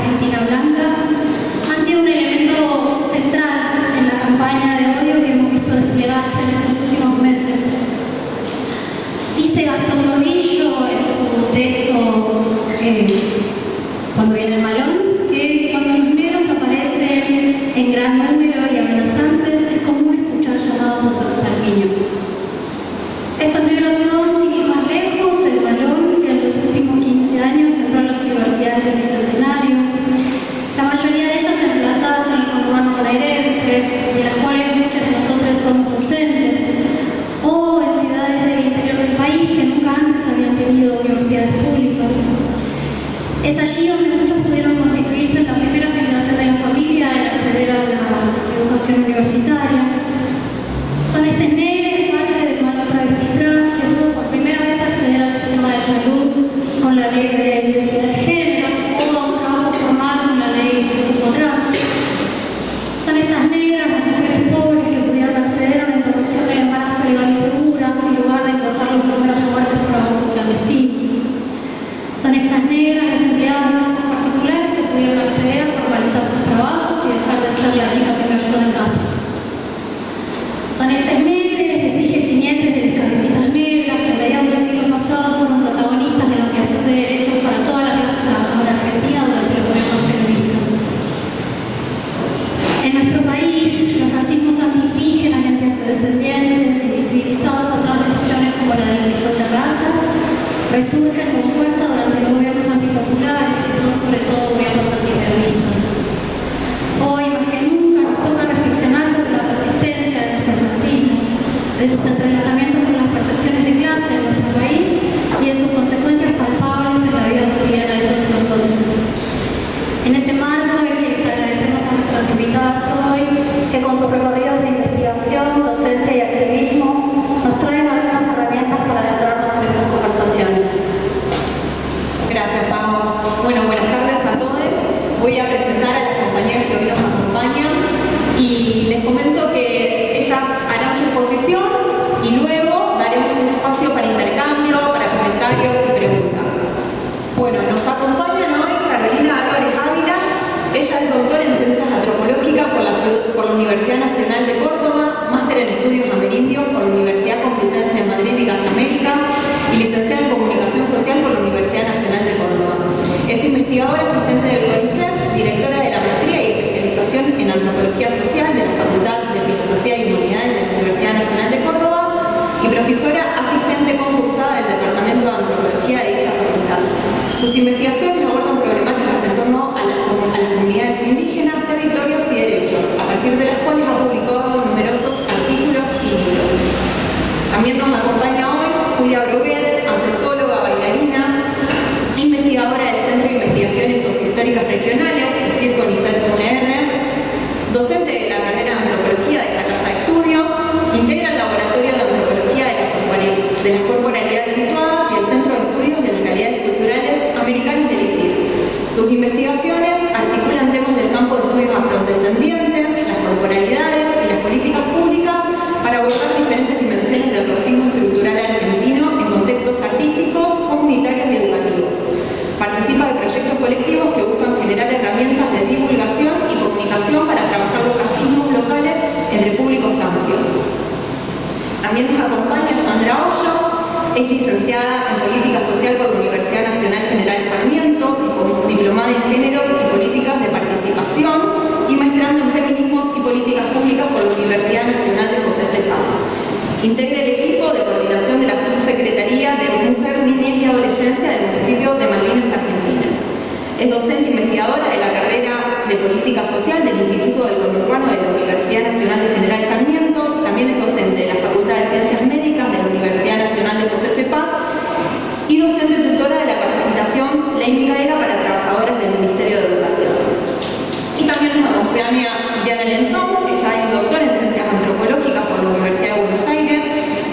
Argentina Blanca han sido un elemento central en la campaña de odio que hemos visto desplegarse en estos últimos meses. Dice Gastón Gordillo en su texto Cuando viene el malón, que cuando los negros aparecen en gran número y amenazantes es común escuchar llamados a su exterminio. Estos negros son, sin ir más lejos, el malón que en los últimos 15 años entró en las universidades del Bicentenario, la mayoría de ellas emplazadas en el conurbano bonaerense, de las cuales muchos de nosotros somos docentes, o en ciudades del interior del país que nunca antes habían tenido universidades públicas. Es allí donde muchos pudieron constituirse en la primera generación de la familia en acceder a la educación universitaria. Son estas negras, parte del malo travesti trans, que pudo por primera vez acceder al sistema de salud con la ley de identidad de género o a un trabajo formal con la ley de cupo trans. Son estas negras, las mujeres pobres que pudieron acceder a una interrupción del embarazo legal y segura en lugar de engrosar los números de muertes por abortos clandestinos. Son estas negras, las empleadas de casas particulares que pudieron acceder a formalizar sus trabajos y dejar de ser la chica que me ayuda en casa. Son estas negras, les hijes y nietes de las cabecitas negras que a mediados del siglo pasado fueron protagonistas de la ampliación de derechos para toda la clase trabajadora argentina durante los gobiernos peronistas. En nuestro país, los racismos antiindígenas y antiafrodescendientes, invisibilizados a través de nociones como la del crisol de razas, resurgen con fuerza durante los gobiernos antipopulares, que son sobre todo gobiernos antiperonistas. Hoy, más que nunca, nos toca reflexionar sobre la persistencia de nuestros racismos, de sus entrelazamientos con las percepciones de clase en nuestro país y de sus consecuencias palpables en la vida cotidiana de todos nosotros. En ese marco es que les agradecemos a nuestras invitadas hoy, que con sus recorridos de investigación, docencia y activismo nos traen algunas herramientas para adentrarnos en estas conversaciones. Gracias, Amo. Bueno, buenas tardes a todos. Voy a presentar a las compañeras que hoy nos acompañan y les comento que ellas harán su exposición y luego daremos un espacio para intercambio, para comentarios y preguntas. Bueno, nos acompañan hoy Carolina Álvarez Ávila. Ella es doctora en Ciencias Antropológicas por la Universidad Nacional de Córdoba, máster en Estudios Amerindios por la Universidad Complutense de Madrid y Casa América y licenciada en Comunicación Social por la Universidad Nacional de Córdoba. Es investigadora asistente del CONICET, directora de la maestría y especialización en Antropología Social de la Facultad de Filosofía y Humanidades de la Universidad Nacional de Córdoba y profesora asistente concursada del Departamento de Antropología de dicha facultad. Sus investigaciones abordan problemáticas en torno a las comunidades indígenas, territorios y derechos, a partir de las cuales ha publicado numerosos artículos y libros. También nos acompaña hoy Julia Brobet, antropóloga, bailarina, investigadora del Centro de Investigaciones Sociohistóricas Regionales, el CIRCONICET.UNR, docente de la carrera de Antropología de esta casa de estudios, integra el Laboratorio de Antropología de las Corporalidades Situadas y el Centro de Estudios de las Realidades Culturales Americanas del ICIR. Sus investigaciones articulan temas del campo de estudios afrodescendientes, las corporalidades y las políticas públicas para abordar diferentes dimensiones del racismo estructural argentino en contextos artísticos, comunitarios y educativos. Participa de proyectos colectivos que buscan generar herramientas de divulgación y comunicación para trabajar los racismos locales entre públicos amplios. También nos acompaña Sandra Hoyos, es licenciada en Política Social por la Universidad Nacional General Sarmiento, diplomada en Géneros y Políticas de Participación y maestrando en Feminismos y Políticas Públicas por la Universidad Nacional de José C. Paz. Integra el equipo de coordinación de la Subsecretaría de Mujer, Niñez y Adolescencia del municipio de Malvinas Argentinas. Es docente investigadora de la carrera de Política Social del Instituto del Conurbano de la Universidad Nacional de General Sarmiento. También es docente de la Facultad de Ciencias Médicas de la Universidad Nacional de José C. Paz y docente tutora de la capacitación Ley Micaela para trabajadoras del Ministerio de Educación. Y también nos acompaña Diana Lentón. Ella es doctora en Ciencias Antropológicas por la Universidad de Buenos Aires,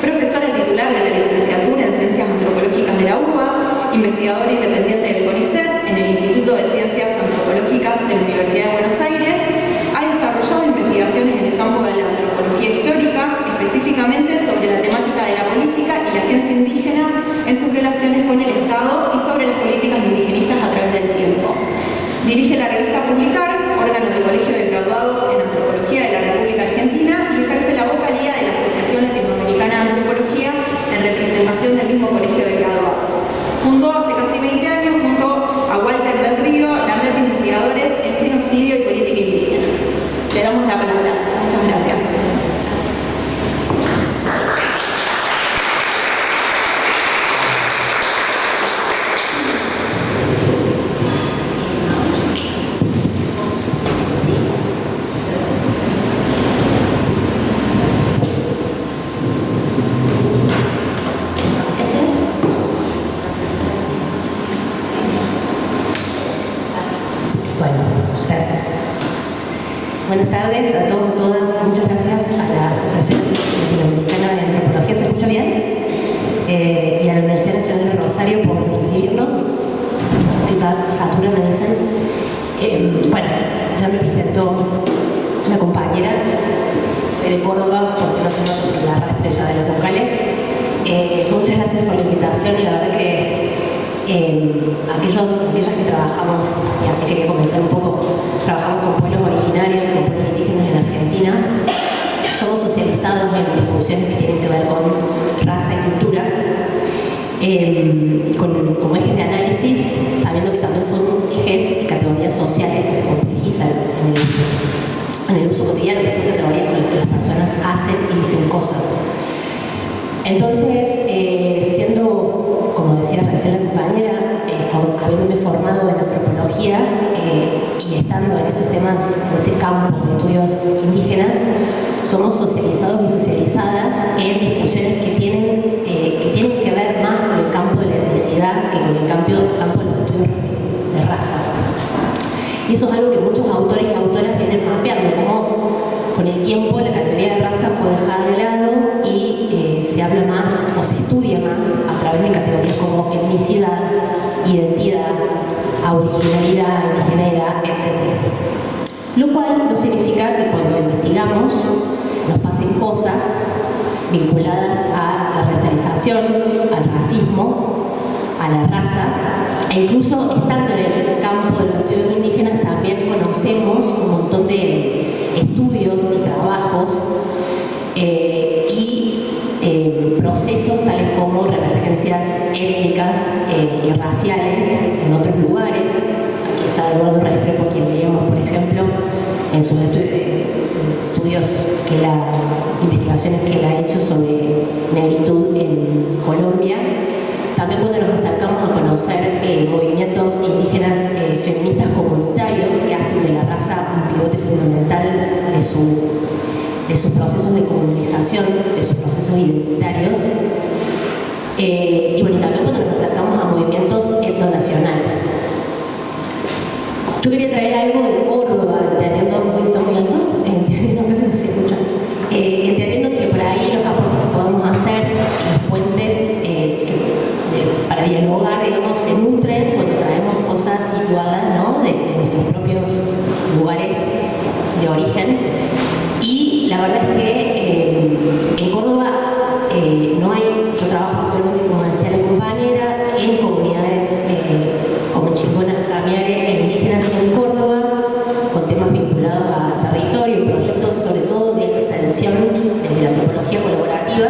profesora titular de la licenciatura en Ciencias Antropológicas de la UBA, investigadora independiente del CONICET en el Instituto de Ciencias Antropológicas de la Universidad de Buenos Aires. Ha desarrollado investigaciones en el campo de la antropología histórica, específicamente sobre la temática de la política y la agencia indígena en sus relaciones con el Estado y sobre las políticas indigenistas a través del tiempo. Dirige la revista Publicar, órgano del Colegio de Graduados en Antropología de la República Argentina, y ejerce la vocalía de la Asociación Latinoamericana de Antropología en representación del mismo Colegio de Graduados. Fundó hace casi 20 años junto a Walter del Río la red de investigadores en genocidio y política indígena. Le damos la palabra. Muchas gracias. Buenas tardes a todos, todas. Muchas gracias a la Asociación Latinoamericana de Antropología, ¿se escucha bien? Y a la Universidad Nacional de Rosario por recibirnos. Si satura me dicen. Bueno, ya me presentó la compañera. Soy de Córdoba, por si no se nota por la arrastre ya de los vocales. Muchas gracias por la invitación y la verdad que aquellas que trabajamos, y así quería comenzar un poco, trabajamos con pueblos originarios, con pueblos indígenas en Argentina, somos socializados en discusiones que tienen que ver con raza y cultura, como ejes de análisis, sabiendo que también son ejes y categorías sociales que se complejizan en el uso cotidiano, que son categorías con las que las personas hacen y dicen cosas. Entonces, siendo, como decía recién la compañera, habiéndome formado en antropología y estando en esos temas, en ese campo de estudios indígenas, somos socializados y socializadas en discusiones que tienen que ver más con el campo de la etnicidad que con el campo de los estudios de raza. Y eso es algo que muchos autores y autoras vienen mapeando, como con el tiempo la categoría de raza fue dejada de lado y se habla más o se estudia más a través de categorías como etnicidad, identidad, originalidad, indigeneidad, etc. Lo cual no significa que cuando investigamos nos pasen cosas vinculadas a la racialización, al racismo, a la raza, e incluso estando en el campo de los estudios indígenas también conocemos un montón de estudios y trabajos y procesos tales como reemergencias étnicas y raciales en otros lugares. Aquí está Eduardo Restrepo, quien leíamos, por ejemplo, en sus estudios, investigaciones que él ha hecho sobre negritud en Colombia. También cuando nos acercamos a conocer movimientos indígenas feministas comunitarios que hacen de la raza un pivote fundamental de sus procesos de comunización, de sus procesos identitarios. Y bueno, también cuando nos acercamos a movimientos etnonacionales. Yo quería traer algo de Córdoba, entendiendo, está muy alto, entendiendo que se escucha, entendiendo que por ahí los aportes que podemos hacer y los puentes para dialogar, digamos, se nutren cuando traemos cosas situadas, ¿no?, de nuestros propios lugares de origen. Y la verdad es que en Córdoba no hay, yo trabajo actualmente, como decía la compañera, en comunidades como Chingonas, Camiare, indígenas en Córdoba, con temas vinculados a territorio, proyectos sobre todo de extensión de la antropología colaborativa.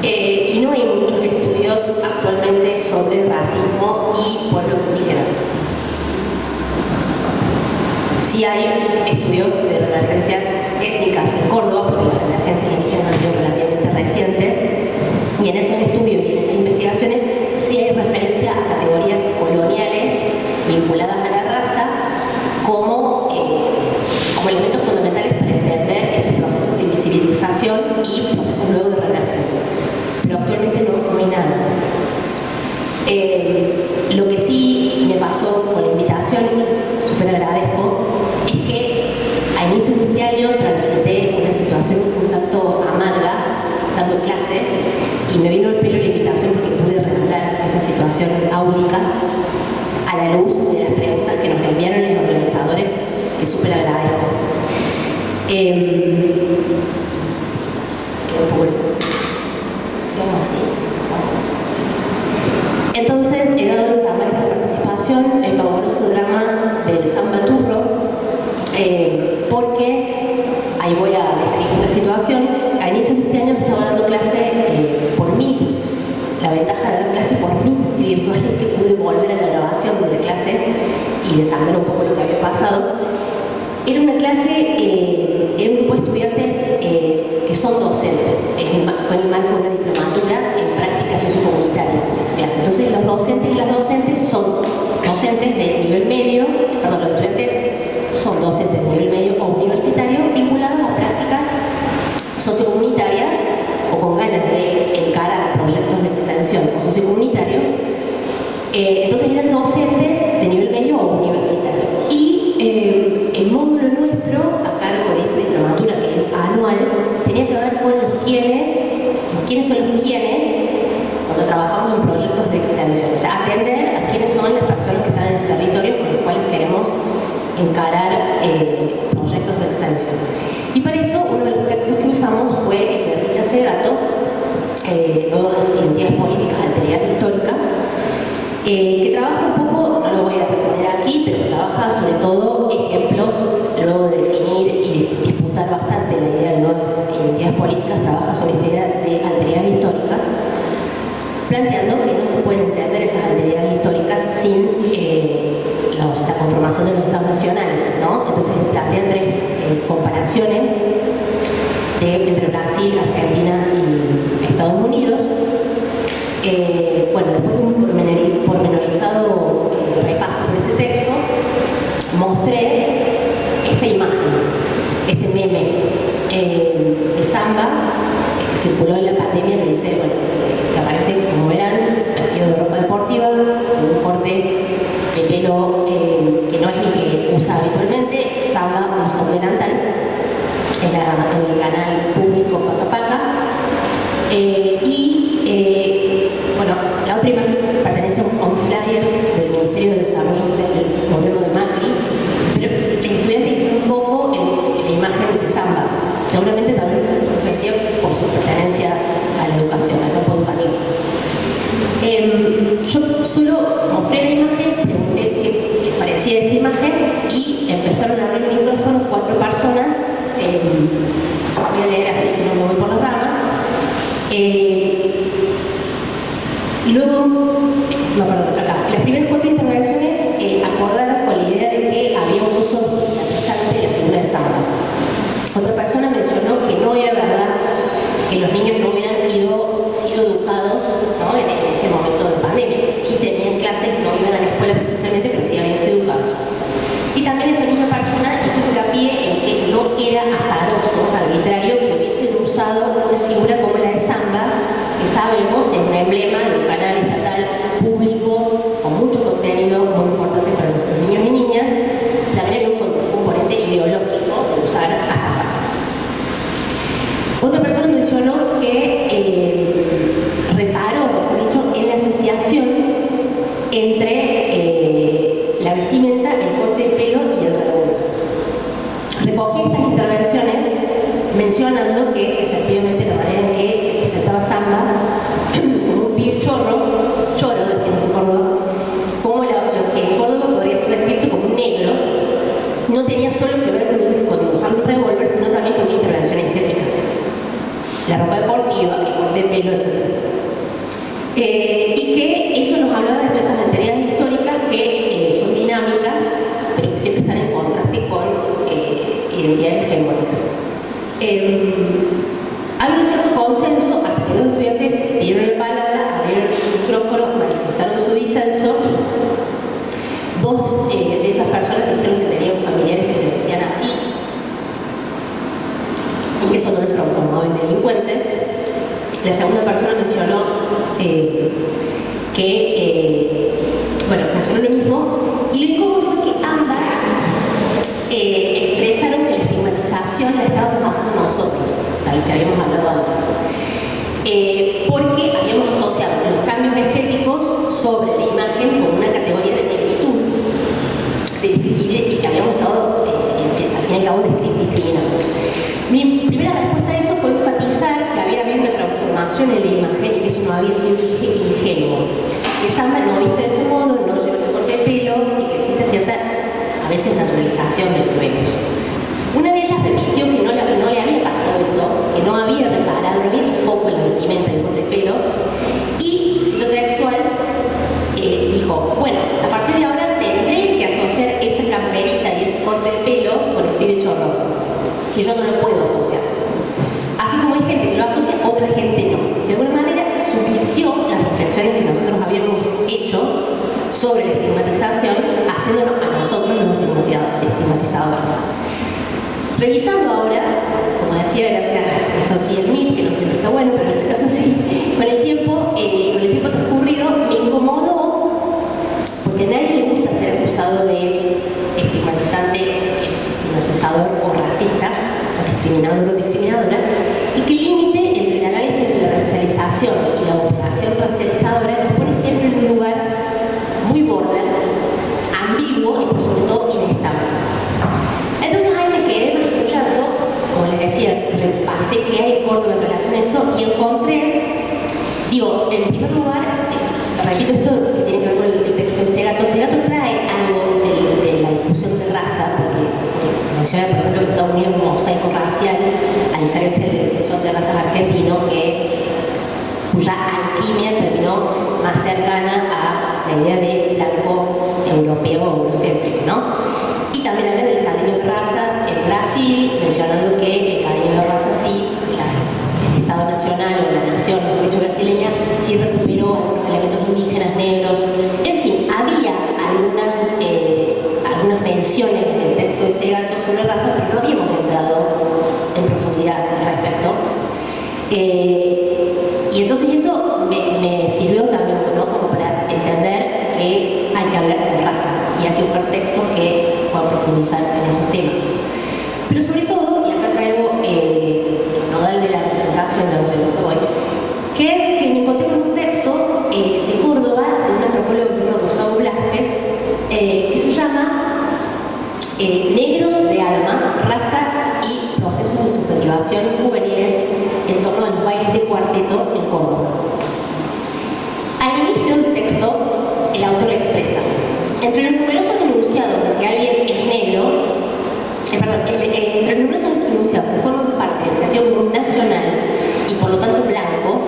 Y no hay muchos estudios actualmente sobre racismo y pueblos indígenas. Sí hay estudios de reemergencias étnicas en Córdoba, porque las reemergencias indígenas han sido relativamente recientes, y en esos estudios y en esas investigaciones sí hay referencia a categorías coloniales vinculadas a la raza como elementos fundamentales para entender esos procesos de invisibilización y procesos luego de reemergencia. Pero actualmente no hay nada. Lo que sí me pasó con la invitación, súper agradezco, es que a inicios de este año transité una situación un tanto amarga, dando clase, y me vino el pelo la invitación porque pude regular esa situación áulica a la luz de las preguntas que nos enviaron los organizadores, que súper agradezco. Entonces he dado a llamar esta participación el pavoroso drama del samba turro, porque ahí voy a describir la situación. A inicios de este año estaba dando clase por Meet. La ventaja de dar clase por Meet virtual es que pude volver a la grabación de la clase y desandar un poco lo que había pasado. Era una clase, era un grupo de estudiantes que son docentes. Fue en el marco de una diplomatura en prácticas sociocomunitarias. Entonces los docentes y las docentes son docentes de nivel medio, perdón, los estudiantes son docentes de nivel medio o universitario vinculados a prácticas sociocomunitarias o con ganas de encarar proyectos de extensión o sociocomunitarios. Entonces eran docentes de nivel medio o universitario. Y el módulo nuestro, a cargo de esa diplomatura que es anual, tenía que ver con los quiénes son los quiénes cuando trabajamos en proyectos de extensión. O sea, atender a quiénes son las personas que están en los territorios con los cuales queremos encarar proyectos de extensión. Y para eso, uno de los textos que usamos fue el de Rita Segato, Nuevas Identidades Políticas, Alteridades Históricas, que trabaja un poco, no lo voy a poner aquí, pero trabaja sobre todo ejemplos, luego de definir y disputar bastante la idea de nuevas identidades políticas, trabaja sobre esta idea de alteridades históricas, planteando que no se pueden entender esas alteridades históricas sin la conformación de los estados nacionales, ¿no? Entonces plantea tres comparaciones entre Brasil, Argentina y Estados Unidos. Bueno, después de un pormenorizado repaso por ese texto, mostré esta imagen, este meme de samba que circuló en la pandemia, que dice, bueno, que aparece como verán, vestido de ropa deportiva, con un corte de pelo que no es el que usa habitualmente. Samba usa un delantal en el canal público Paca Paca. Bueno, la otra imagen pertenece a un flyer del Ministerio de Desarrollo Social del gobierno de Macri, pero los estudiantes hicieron un foco en la imagen de samba. Seguramente también eso decía por su pertenencia a la educación, al campo educativo. Yo solo mostré la imagen, pregunté qué les parecía esa imagen y empezaron a abrir micrófonos 4 personas. Voy a leer así que no me voy por las ramas. Luego, no, perdón, acá. Las primeras 4 intervenciones acordaron con la idea de que había un uso interesante de la figura de samba. Otra persona mencionó que no era verdad que los niños no hubieran sido educados, ¿no?, en ese momento de pandemia. O sea, sí tenían clases, no iban a la escuela presencialmente, pero sí habían sido educados. Y también esa misma persona hizo hincapié en que no era azaroso, arbitrario, que hubiesen usado una figura como la de samba, que sabemos es un emblema de un canal estatal público con mucho contenido muy importante para nuestros niños y niñas. También había un componente ideológico de usar a samba. Otra persona mencionó que reparó, mejor dicho, en la asociación entre la vestimenta, el corte de pelo y el revuelo. Recogí estas intervenciones mencionando que es efectivamente la manera en que se presentaba samba como un pibe choro, decimos en Córdoba, como lo que en Córdoba podría ser descrito como un negro, no tenía solo que ver con dibujar un revólver, sino también con una intervención estética. La ropa deportiva, el corte de pelo, etc. Y que eso nos hablaba de ciertas alteridades históricas que son dinámicas, pero que siempre están en contraste con identidades hegemónicas. Había un cierto consenso hasta que 2 estudiantes pidieron la palabra, abrieron el micrófono, manifestaron su disenso. 2 de esas personas dijeron que tenían familiares que se vestían así y que eso no los transformaba en delincuentes. La segunda persona mencionó mencionó lo mismo, y lo incómodo fue que ambas expresaron que la estigmatización la estábamos haciendo nosotros, o sea, lo que habíamos hablado antes, porque habíamos asociado los cambios estéticos sobre la imagen con una categoría de negritud y que habíamos estado, al fin y al cabo, discriminando. Mi primera respuesta a eso fue enfatizar que había habido una transformación en la imagen y que eso no había sido ingenuo. Que samba no viste de ese modo, no lleva ese corte de pelo y que existe cierta veces naturalización de lo que vemos. Una de ellas repitió que no le había pasado eso, que no había reparado, no había hecho foco en la vestimenta del corte de pelo, y, cito textual, dijo, bueno, a partir de ahora tendré que asociar esa camperita y ese corte de pelo con el pibe chorro, que yo no lo puedo asociar. Así como hay gente que lo asocia, otra gente no. De alguna manera subvirtió las reflexiones que nosotros habíamos hecho sobre la estigmatización, haciéndonos a nosotros los estigmatizadores. Revisando ahora, como decía, gracias a Chaucy Smith, que no siempre está bueno, pero en este caso sí, con el tiempo transcurrido me incomodó, porque a nadie le gusta ser acusado de estigmatizador o racista, o discriminador o discriminadora, y que el límite entre el análisis de la racialización y la operación racializadora nos pone siempre en un lugar muy border, ambiguo y por sobre todo inestable. Entonces ahí me quedé escuchando, como les decía, repasé qué hay en Córdoba en relación a eso y encontré, en primer lugar, repito esto que tiene que ver con el texto de Segato. Segato trae algo de la discusión de raza, porque menciona, por ejemplo, que Estados Unidos es un mosaico racial, a diferencia del son de raza argentino, cuya alquimia terminó más cercana a la idea de blanco europeo o eurocéntrico, ¿no? Y también habla del cariño de razas en Brasil, mencionando que el cariño de razas sí, el Estado Nacional o la nación, mejor dicho, brasileña, sí recuperó elementos indígenas, negros. En fin, había algunas menciones en el texto de Segato sobre raza, pero no habíamos entrado en profundidad al respecto. Y entonces eso me sirvió también, ¿no?, como para entender que hay que hablar de raza y hay que buscar textos que puedan profundizar en esos temas. Pero sobre todo, y acá traigo el nodal de la presentación de los hoy, que es que me encontré con un texto de Córdoba, de un antropólogo que se llama Gustavo Blasquez, que se llama Negros de alma, raza y procesos de subjetivación juveniles en torno a los bailes de cuarteto en Córdoba. Al inicio del texto, el autor expresa: entre los numerosos enunciados de que alguien es negro, entre los numerosos enunciados que forman parte del sentido común nacional y por lo tanto blanco,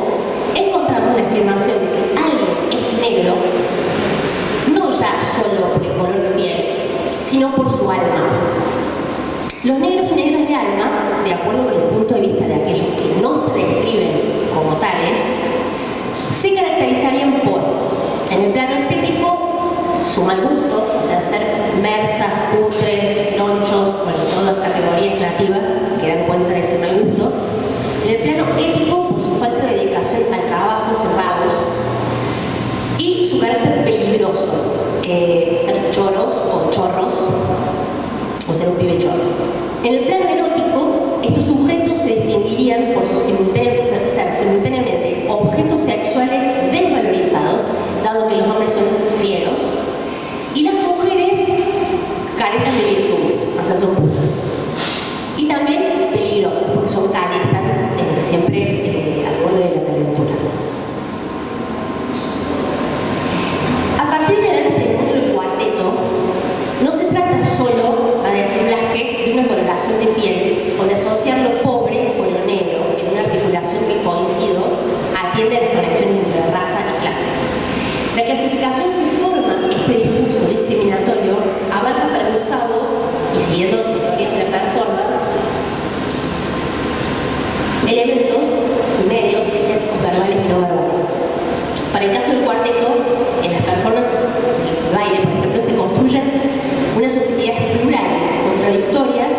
encontramos la afirmación de que alguien es negro no ya solo por el color de piel, sino por su alma. Los negros y negras de alma, de acuerdo con el punto de vista de aquellos que no se describen como tales, se caracterizarían por, en el plano estético, su mal gusto, o sea, ser mersas, cutres, lonchos, bueno, todas categorías nativas que dan cuenta de ese mal gusto. En el plano ético, por su falta de dedicación al trabajo, ser vagos, y su carácter peligroso, ser choros o chorros, o ser un pibe chorro. En el plano erótico, estos sujetos se distinguirían por ser simultáneamente objetos sexuales desvalorizados, dado que los hombres son fieros, y las mujeres carecen de virtud, o sea, son putas. Y también peligrosas, porque son cálidas, están siempre al borde de la calentura. A partir del análisis del mundo del cuarteto, no se trata solo, a decir Blasquez, de una correlación de piel o de asociar lo pobre con lo negro en una articulación que, coincido, atiende a las conexiones entre raza y clase. La clasificación que forma este discurso discriminatorio abarca para Gustavo, y siguiendo sus teorías de la performance, elementos y medios estéticos verbales y no verbales. Para el caso del cuarteto, en las performances del baile, por ejemplo, se construyen unas subjetividades plurales, contradictorias,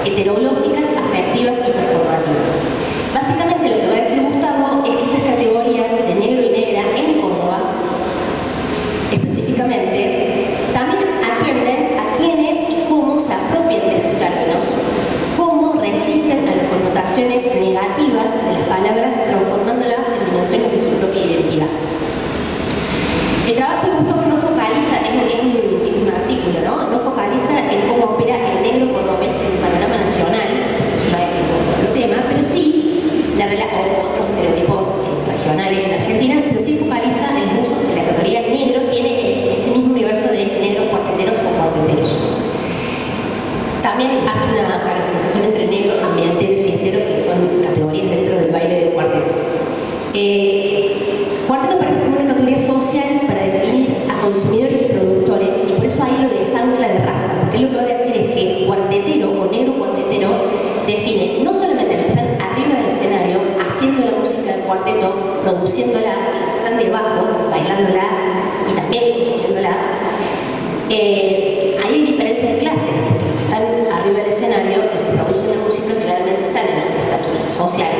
heteroglósicas, afectivas y performativas. Básicamente lo que va a decir Gustavo es que estas categorías de negro y negra en Córdoba, específicamente, también atienden a quiénes y cómo se apropian de estos términos, cómo resisten a las connotaciones negativas de las palabras, transformándolas en dimensiones de su propia identidad. El trabajo de Gustavo no focaliza, es un artículo, ¿no? No focaliza en cómo opera el negro cordobés en el panorama nacional, eso ya es otro tema, También hace una caracterización entre negro, ambientero y fiestero, que son categorías dentro del baile del cuarteto. Cuarteto parece como una categoría social para definir a consumidores y productores, y por eso ahí lo desancla de raza, porque lo que va a decir es que cuartetero o negro cuartetero define no solamente los que están arriba del escenario haciendo la música del cuarteto, produciéndola, y los que están debajo bailándola y también consumiéndola. Hay diferencias de clase, porque los que están arriba del escenario, los que producen la música, claramente están en otro estatus social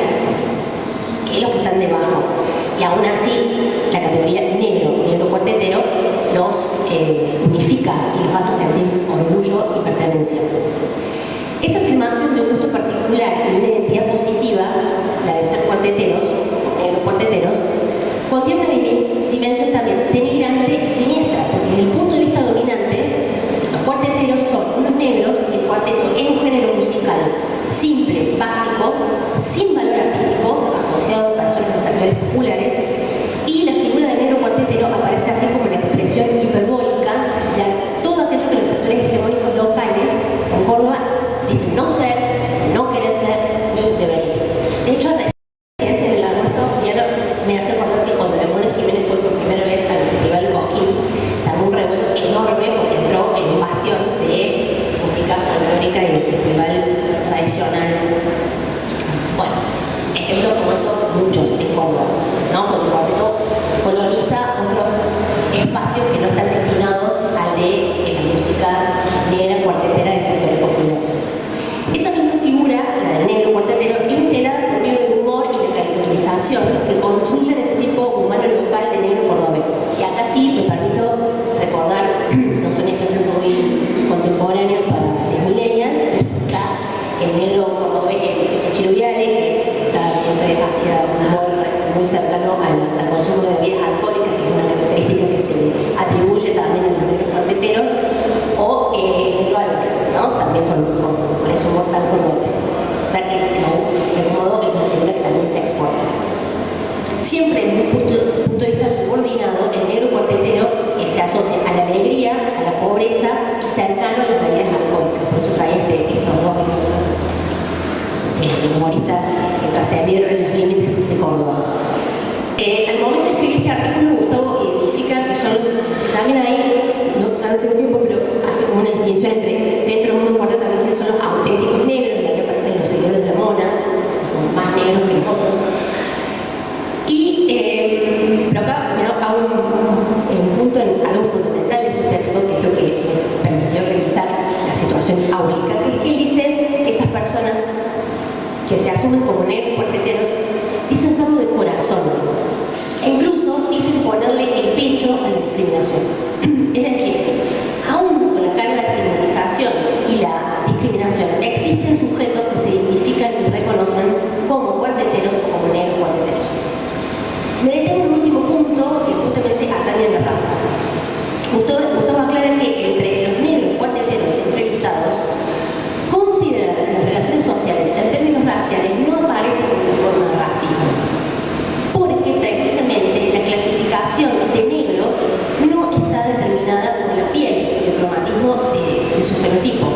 que los que están debajo. Y aún así, la categoría negro cuartetero los unifica y los hace sentir orgullo y pertenencia. Esa afirmación de un gusto particular y una identidad positiva, la de ser cuarteteros, negros cuarteteros, contiene una dimensión también denigrante y siniestra, porque desde el punto de vista dominante, los cuarteteros son unos negros. El cuarteto es un género musical simple, básico, sin valor artístico, asociado a personas de sectores populares, y la figura del negro cuartetero aparece así como la expresión hiperbólica de todo aquello que los sectores hegemónicos locales, en Córdoba, dicen no ser, dicen no querer ser, ni deber ir. De hecho, recién en el almuerzo me hace acordar que cuando la Mona Jiménez fue por primera vez al Festival de Cosquín, se armó un revuelo enorme porque entró en un bastión de música folclórica y del festival tradicional. Bueno, ejemplos como eso, muchos en Córdoba, ¿no? Cuando el cuarteto coloniza otros espacios que no están destinados al de la música negra cuartetera de sectores populares. Esa misma figura, la del negro cuartetero, es integrada por medio del humor y la caricaturización que construyen ese tipo humano local de negro cordobés. Y acá sí me permito recordar, no son ejemplos muy contemporáneos para los millennials, pero está el negro cordobés, el Chichiro Viale, que está siempre hacia un humor muy cercano al consumo de bebidas alcohólicas, que es una característica que se atribuye también a los negros cuarteteros, o el negro Álvarez, ¿no? También con ese humor tan cordobés. O sea que, de algún modo, es una figura que también se exporta. Siempre, desde un punto de vista subordinado, el negro cuartetero se asocia a la alegría, a la pobreza y cercano a las bebidas alcohólicas. Por eso trae estos dos humoristas que trascendieron los límites de Córdoba. Al momento de escribir este artículo, Gustavo identifica que son, también ahí, no tengo tiempo, pero hace como una distinción entre, dentro del mundo cuarteto también quiénes son los auténticos negros, y ahí aparecen los seguidores de la Mona, que son más negros que los otros. Pero acá me hago un punto en algo fundamental de su texto, que es lo que me permitió revisar la situación áulica, que es que él dice que estas personas que se asumen como negros cuarteteros dicen serlo de corazón, e incluso dicen ponerle el pecho a la discriminación. Es decir, aún con la carga de estigmatización y la discriminación, existen sujetos que se identifican y reconocen como cuarteteros o como negros cuarteteros. Me detengo en un último punto que justamente atañe a la raza. Gustavo aclara que entre los negros cuarteteros entrevistados consideran que las relaciones sociales en términos raciales no aparecen como una forma de racismo, porque precisamente la clasificación de negro no está determinada por la piel y el cromatismo de su fenotipo.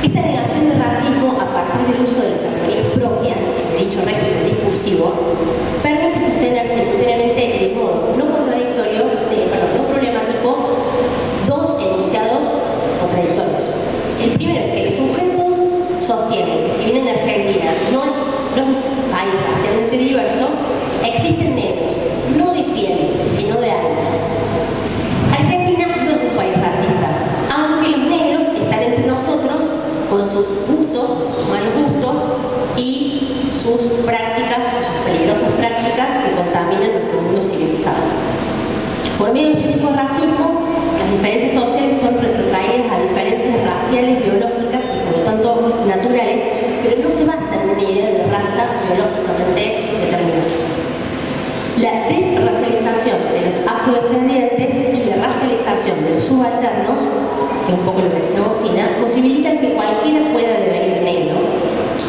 Esta negación de racismo a partir del uso de las categorías propias de dicho régimen discursivo permite sostener simultáneamente de modo no contradictorio, no problemático, dos enunciados contradictorios. El primero es que los sujetos sostienen que si bien en Argentina no es un país racialmente diverso, existen negros, no de piel, sino de alma. Argentina no es un país racista, aunque los negros están entre nosotros con sus gustos, sus malos gustos y sus prácticas, sus peligrosas prácticas que contaminan nuestro mundo civilizado. Por medio de este tipo de racismo, las diferencias sociales son retrotraídas a diferencias raciales, biológicas y por lo tanto naturales, pero no se basan en una idea de raza biológicamente determinada. La desracialización de los afrodescendientes y la racialización de los subalternos, que es un poco lo que decía Agostina, posibilitan que cualquiera pueda devenir negro,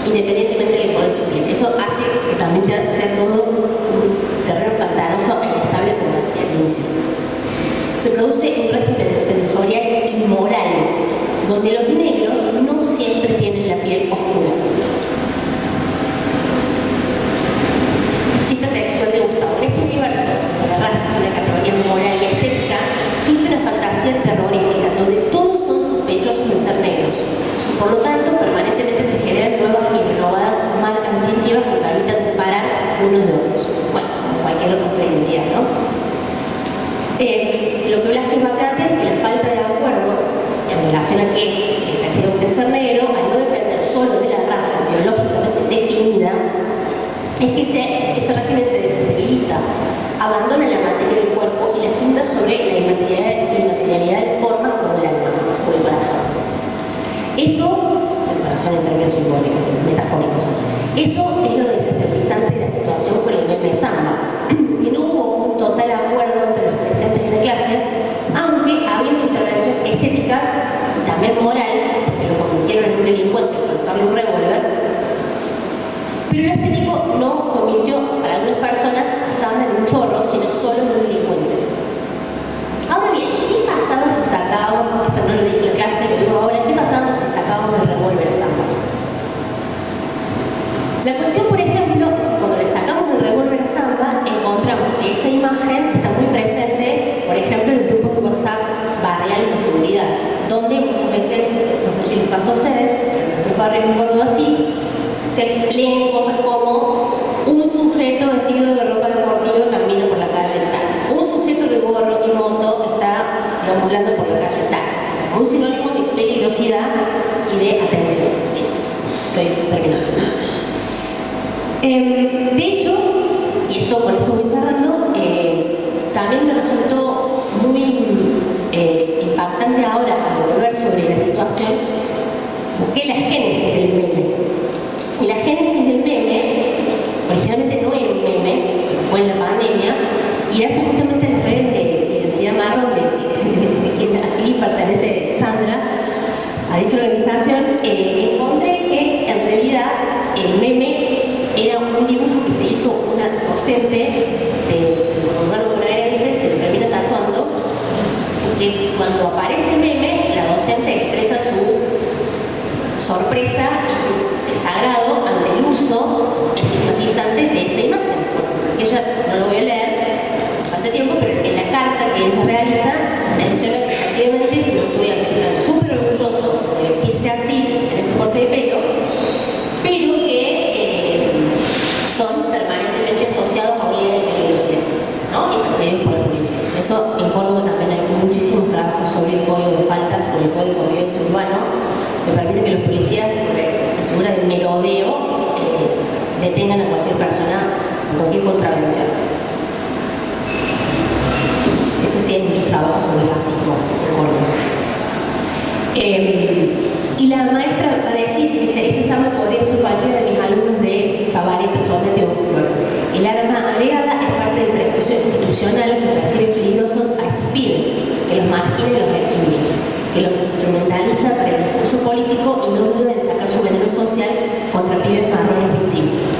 independientemente del color de su piel. Eso hace que también sea todo un terreno pantanoso e inestable, como decía al inicio. Se produce un régimen sensorial y moral, donde los negros no siempre Lo que Velázquez va a plantear es que la falta de acuerdo en relación a qué es efectivamente ser negro, al no depender solo de la raza biológicamente definida, es que ese régimen se desestabiliza, abandona la materia del cuerpo y la funda sobre la inmaterialidad de formas como el alma o el corazón. Eso, el corazón en términos simbólicos, metafóricos, eso es lo desestabilizante de la situación con el meme Samba, que no hubo un total acuerdo entre los presentes de la clase, aunque había una intervención estética y también moral, porque lo convirtieron en un delincuente por buscarle un revólver, pero lo estético no convirtió para algunas personas a Samba en un chorro, sino solo en un delincuente. Ahora bien, ¿qué pasaba si sacábamos, esto no lo dije en la clase, lo digo ahora, ¿qué pasaba si sacábamos el revólver a Samba? La cuestión, por ejemplo, es que cuando le sacamos el revólver a Samba, encontramos que esa imagen está muy presente, por ejemplo, en los grupos de WhatsApp barriales de seguridad, donde muchas veces, no sé si les pasa a ustedes, en nuestros barrios en Córdoba sí, se leen cosas como un sujeto vestido de ropa deportiva camina por la calle tal, un sujeto de gorro y moto está deambulando por la calle tal, un sinónimo de peligrosidad y de atención. Sí, estoy terminando. De hecho, y con esto voy cerrando, también me resultó muy impactante ahora al volver sobre la situación, busqué la génesis del meme. Y la génesis del meme, originalmente no era un meme, fue en la pandemia, y gracias justamente a las redes de identidad marrón, de quien aquí pertenece Sandra, a dicha organización, encontré que en realidad el meme era un dibujo que se hizo una docente de urbano bonaerense, se lo termina tatuando, que cuando aparece el meme, la docente expresa su sorpresa y su desagrado ante el uso estigmatizante de esa imagen. Porque ella, no lo voy a leer, falta tiempo, pero en la carta que ella realiza menciona que efectivamente sus estudiantes están súper orgullosos de vestirse así, en ese corte de pelo, pero que son permanentemente asociados a una idea de peligrosidad, ¿no? Y perseguidos por la policía. Eso en Córdoba también hay muchísimos trabajos sobre el código de faltas, sobre el código de convivencia urbano, que permite que los policías, por la figura de merodeo, detengan a cualquier persona por cualquier contravención. Eso sí, hay muchos trabajos sobre el racismo en Córdoba. Y la maestra va a decir, dice, ese Samba podría ser cualquiera de mis alumnos de Zabaleta, Soldete o Flores. El arma agregada es parte del prejuicio institucional que percibe peligrosos a estos pibes, que los margina y los excluye, que los instrumentaliza para el discurso político y no duda en sacar su veneno social contra pibes marrones visibles.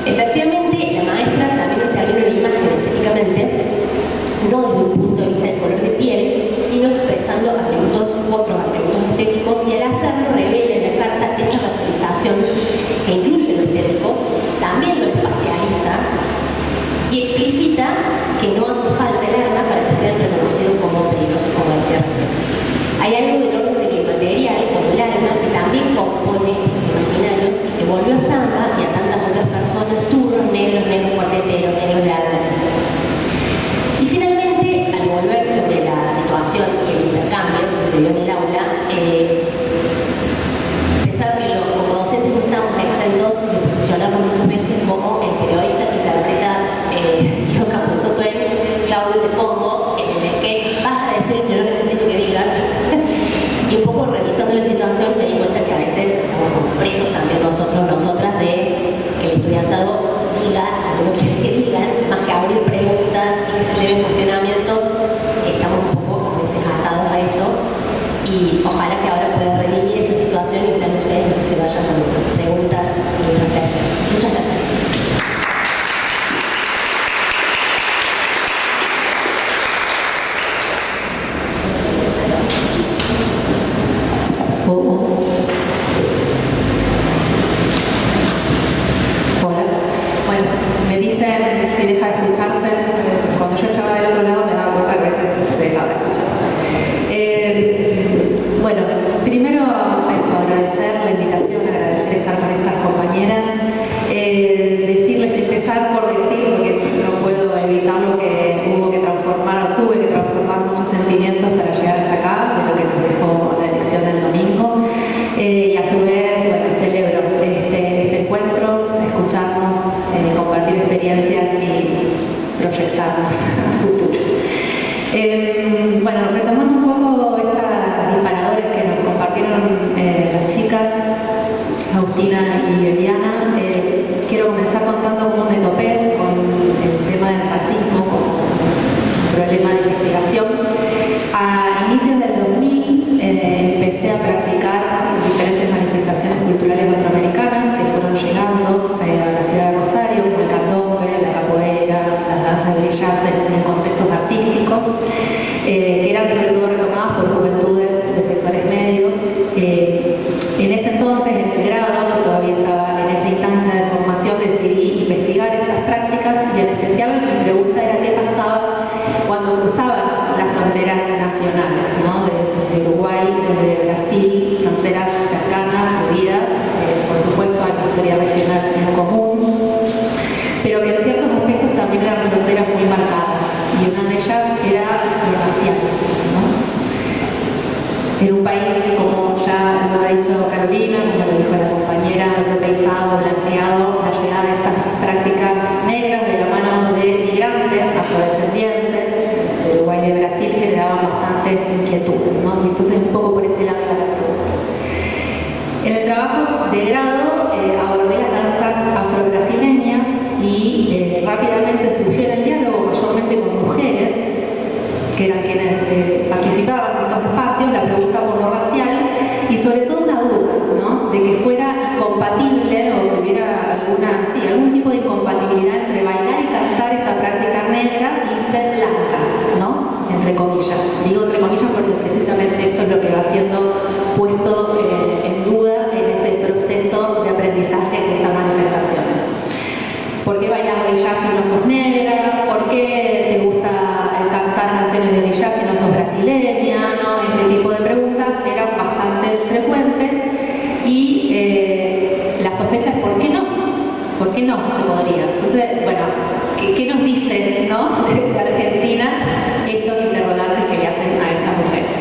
Efectivamente, la maestra también interviene en la imagen estéticamente, no desde un punto de vista del color de piel, sino expresando otros atributos estéticos, y al hacerlo revela en la carta esa racialización que incluye lo estético, también lo espacializa y explicita que no hace falta el arma para que sean reconocidos como peligrosos, como decía recién. Hay algo del orden de lo inmaterial, como el alma, que también compone estos imaginarios y que volvió a Samba y a tantas otras personas, turros, negros, cuarteteros, negros de alma, etc. Y finalmente, al volver sobre la situación y el intercambio que se dio en el aula, pensaba que como docentes no estamos exentos de posicionarnos muchas veces como el periodista que interpreta Diego Capuzotto en Claudio Te Pongo, en el sketch, vas a decir que no necesito que digas. Y un poco revisando la situación me di cuenta que a veces estamos como presos también nosotras, de que el estudiantado diga lo que no quiere que digan, más que abrir preguntas y que se lleven cuestionamientos. Estamos un poco a veces atados a eso, y ojalá que ahora pueda redimir esa situación y sean ustedes los que se vayan con preguntas y reflexiones. Muchas gracias. Hola. Bueno, me dicen si deja de escucharse. Cuando yo estaba del otro lado me daba cuenta que a veces se dejaba de escuchar. Bueno, primero eso, agradecer la invitación, agradecer estar con estas compañeras. Empezar por decir, porque no puedo en un país, como ya lo ha dicho Carolina, como lo dijo la compañera, europeizado, blanqueado, la llegada de estas prácticas negras de la mano de migrantes, afrodescendientes, de Uruguay y de Brasil, generaban bastantes inquietudes, ¿no? Y entonces un poco por ese lado iba la pregunta. En el trabajo de grado abordé las danzas afro-brasileñas y rápidamente surgió en el diálogo, mayormente con mujeres, que eran quienes participaban en estos espacios, la pregunta por lo racial y sobre todo una duda, ¿no? De que fuera incompatible o que hubiera algún tipo de incompatibilidad entre bailar y cantar esta práctica negra y ser blanca, ¿no? Entre comillas. Digo entre comillas porque precisamente esto es lo que va siendo puesto en duda en ese proceso de aprendizaje de estas manifestaciones. ¿Por qué bailas orillás si no sos negra? ¿Por qué te gusta cantar canciones de orillás si no sos brasileña? ¿No? Este tipo de preguntas eran bastante frecuentes y la sospecha es ¿por qué no? ¿Por qué no se podría? Entonces, bueno, ¿qué nos dicen, ¿no? de Argentina estos interrogantes que le hacen a estas mujeres?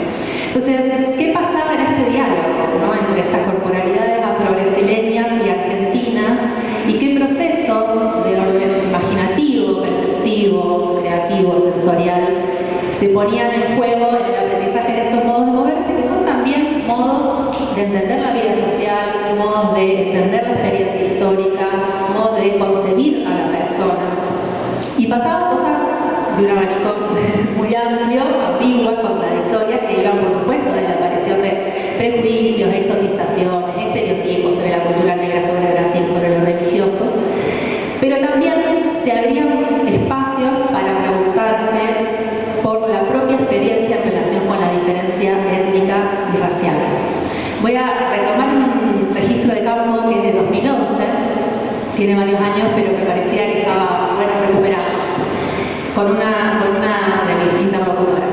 Entonces, ¿qué pasaba en este diálogo, ¿no? entre estas corporalidades afro-brasileñas y argentinas? ¿Y qué procesos de orden imaginativo, perceptivo, creativo, sensorial se ponían en juego en el aprendizaje de estos modos de moverse, que son también modos de entender la vida social, modos de entender la experiencia histórica, modos de concebir a la persona? Y pasaban cosas de un abanico muy amplio, ambiguas, contradictorias, que iban, por supuesto, de la aparición de prejuicios, exotizaciones, estereotipos sobre la cultura negra, sobre Brasil, sobre lo religioso, pero también se abrían espacios para preguntarse por la propia experiencia en relación con la diferencia étnica y racial. Voy a retomar un registro de campo que es de 2011, tiene varios años, pero me parecía que estaba bueno recuperado, con una de mis interlocutoras.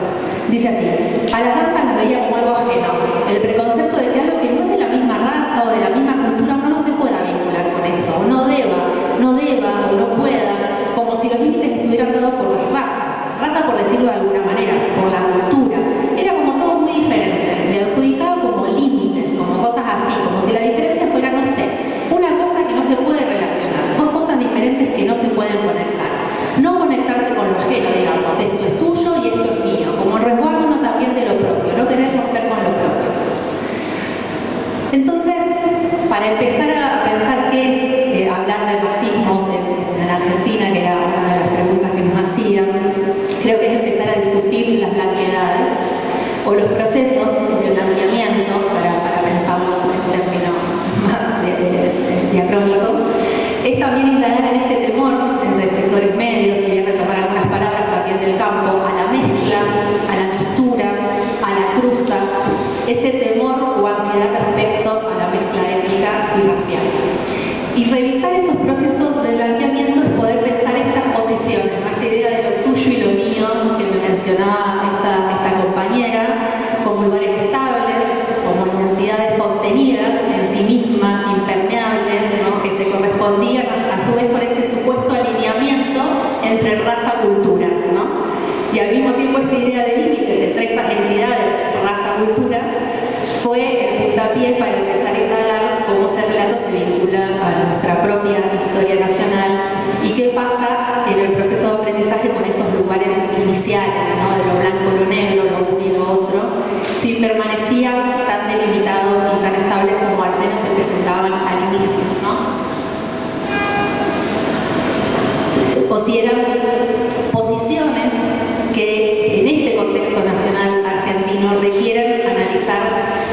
Dice así: a las danzas las veía como algo ajeno. El preconcepto de que algo que no es de la misma raza o de la misma cultura uno no se pueda vincular con eso, o no deba o no pueda, como si los límites estuvieran dados por la raza por decirlo de alguna manera, por la cultura. Era como todo muy diferente, se adjudicaba como límites, como cosas así, como si la diferencia fuera, no sé, una cosa que no se puede relacionar, dos cosas diferentes que no se pueden conectar. No conectarse con lo ajeno, digamos, esto es tuyo y esto es mío, como resguardo también de lo propio, no querer romper con lo propio. Entonces, para empezar a pensar qué es hablar de racismos en Argentina, que era una de las preguntas que nos hacían, creo que es empezar a discutir las blanquedades o los procesos de blanqueamiento, para pensarlo en términos más diacrónicos. Es también indagar en este temor entre sectores medios, y voy a retomar algunas palabras también del campo, a la mezcla, a la mixtura, a la cruza, ese temor o ansiedad respecto a la mezcla étnica y racial. Y revisar esos procesos de blanqueamiento es poder pensar estas posiciones, esta idea de lo tuyo y lo mío que me mencionaba esta compañera, como lugares estables, como identidades contenidas en sí mismas, impermeables, ¿no? que se correspondían a su vez con este supuesto alineamiento entre raza-cultura, ¿no? Y al mismo tiempo esta idea de límites entre estas entidades, raza-cultura, fue el puntapié para empezar a indagar cómo ese relato se vincula a nuestra propia historia nacional y qué pasa en el proceso de aprendizaje con esos lugares iniciales, ¿no? de lo blanco, lo negro, lo uno y lo otro, si permanecían tan delimitados y tan estables como al menos se presentaban al inicio, ¿no? O si eran posiciones que en este contexto nacional argentino requieren analizar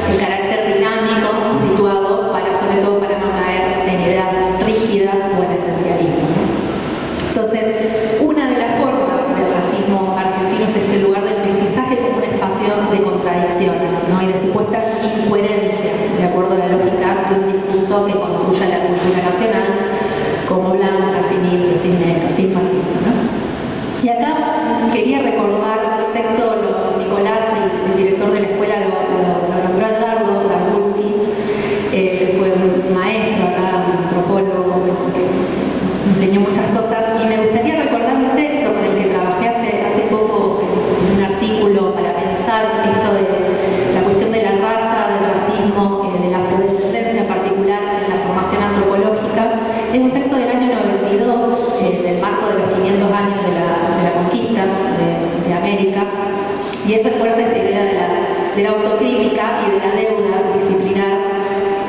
el carácter dinámico situado sobre todo para no caer en ideas rígidas o en esencialismo. Entonces, una de las formas del racismo argentino es este lugar del mestizaje como un espacio de contradicciones, ¿no? y de supuestas incoherencias, de acuerdo a la lógica de un discurso que construya la cultura nacional como blanca, sin indios, sin negros, sin racismo, ¿no? Y acá quería recordar un texto, Nicolás, el director de la escuela, lo nombró Edgardo Garbulski, que fue un maestro acá, un antropólogo, que nos enseñó muchas cosas, y me gustaría recordar un texto con el que trabajé hace poco en un artículo para pensar esto de la cuestión de la autocrítica y de la deuda disciplinar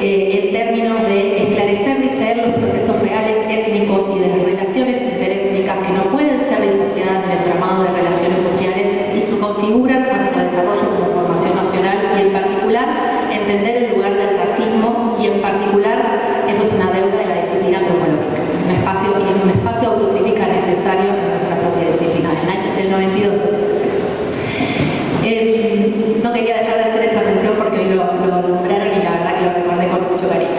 en términos de esclarecer, dice él, los procesos reales étnicos y de las relaciones interétnicas que no pueden ser disociadas del entramado de relaciones sociales y que configuran nuestro desarrollo como formación nacional, y en particular entender el lugar del racismo, y en particular eso es una deuda de la disciplina antropológica, un espacio autocrítica necesario en nuestra propia disciplina, en el año del 92. No quería dejar de hacer esa mención porque hoy lo nombraron y la verdad que lo recordé con mucho cariño.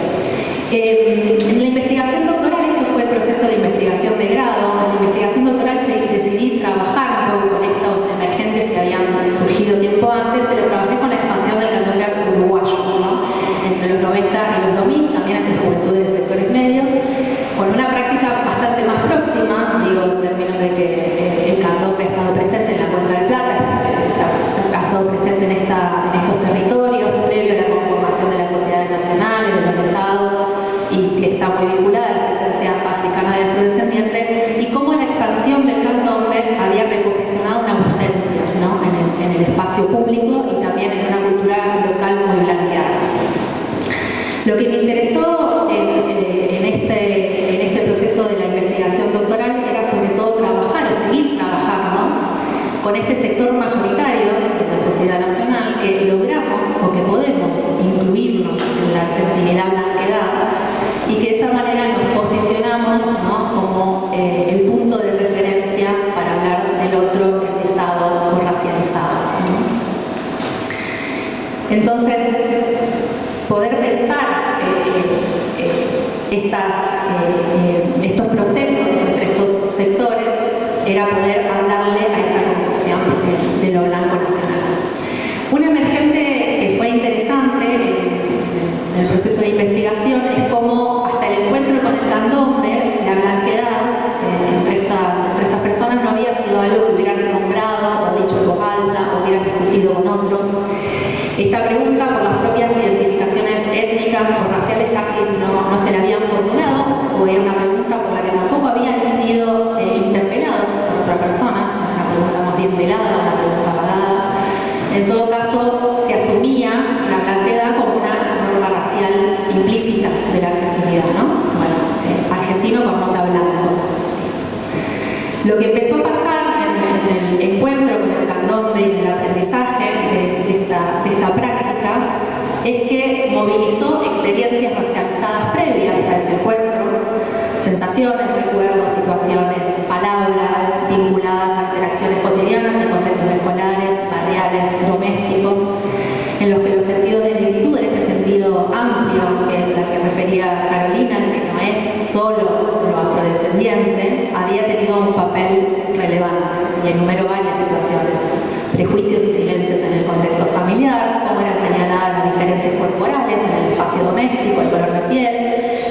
En la investigación doctoral, esto fue el proceso de investigación de grado, en la investigación doctoral decidí trabajar un poco con estos emergentes que habían surgido tiempo antes, pero trabajé con la expansión del candombe uruguayo, ¿no? Entre los 90 y los 2000, también entre juventudes de sectores medios, con una práctica bastante más próxima, digo, en términos de que el candombe ha estado presente en la Cuenca del Plata, ha estado presente en estos territorios previo a la conformación de las sociedades nacionales, de los estados, y que está muy vinculada a la presencia africana de afrodescendiente, y cómo la expansión del candombe había reposicionado una ausencia, ¿no? en el espacio público y también en una cultura local muy blanqueada. Lo que me interesó en este proceso de la investigación doctoral era sobre todo trabajar o seguir trabajando con este sector mayoritario de la sociedad nacional que logramos o que podemos incluirnos en la argentinidad blanqueada, y que de esa manera nos posicionamos, ¿no? como el punto de referencia para hablar del otro etnizado o racializado, ¿no? Entonces, poder pensar estos procesos entre estos sectores era poder hablarle a esa construcción de lo blanco nacional. Un emergente que fue interesante en el proceso de investigación es cómo hasta el encuentro con el candombe, la blanquedad entre estas personas no había sido algo que hubieran nombrado o dicho en voz alta o hubieran discutido con otros. Esta pregunta, por las propias identificaciones étnicas o raciales, casi no se la habían formulado, o era una pregunta por la que tampoco habían sido interpelados por otra persona, una pregunta más bien velada, una pregunta apagada. En todo caso, se asumía la blanquedad como una norma racial implícita de la argentinidad, ¿no? Bueno, argentino con nota blanco. Lo que empezó a pasar en el encuentro con el candombe y en el aprendizaje de esta práctica es que movilizó experiencias racializadas previas a ese encuentro, sensaciones, recuerdos, situaciones, palabras vinculadas a interacciones cotidianas en contextos escolares, barriales, domésticos, en los que los sentidos de negritud, en este sentido amplio al que refería Carolina, que no es solo lo afrodescendiente, había tenido un papel relevante, y enumeró varias situaciones: prejuicios y silencios en el contexto familiar, cómo eran señaladas las diferencias corporales en el espacio doméstico, el color de piel,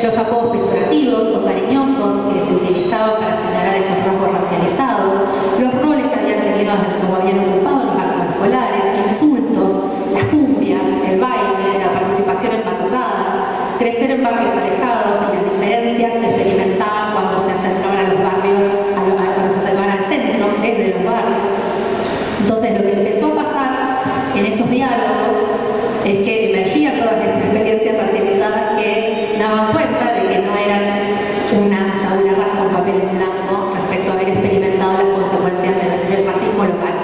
los apodos peyorativos o cariñosos que se utilizaban para señalar estos rasgos racializados, los roles que habían tenido como habían ocupado en los actos escolares, insultos, las cumbias, el baile, la participación en batucadas, crecer en barrios alejados y las diferencias que experimentaban cuando se acercaban a los barrios, cuando se acercaban al centro desde los barrios. Entonces, lo que empezó a pasar en esos diálogos es que emergían todas estas experiencias racializadas que daban cuenta de que no eran una tabula rasa, un papel en blanco respecto a haber experimentado las consecuencias del racismo local.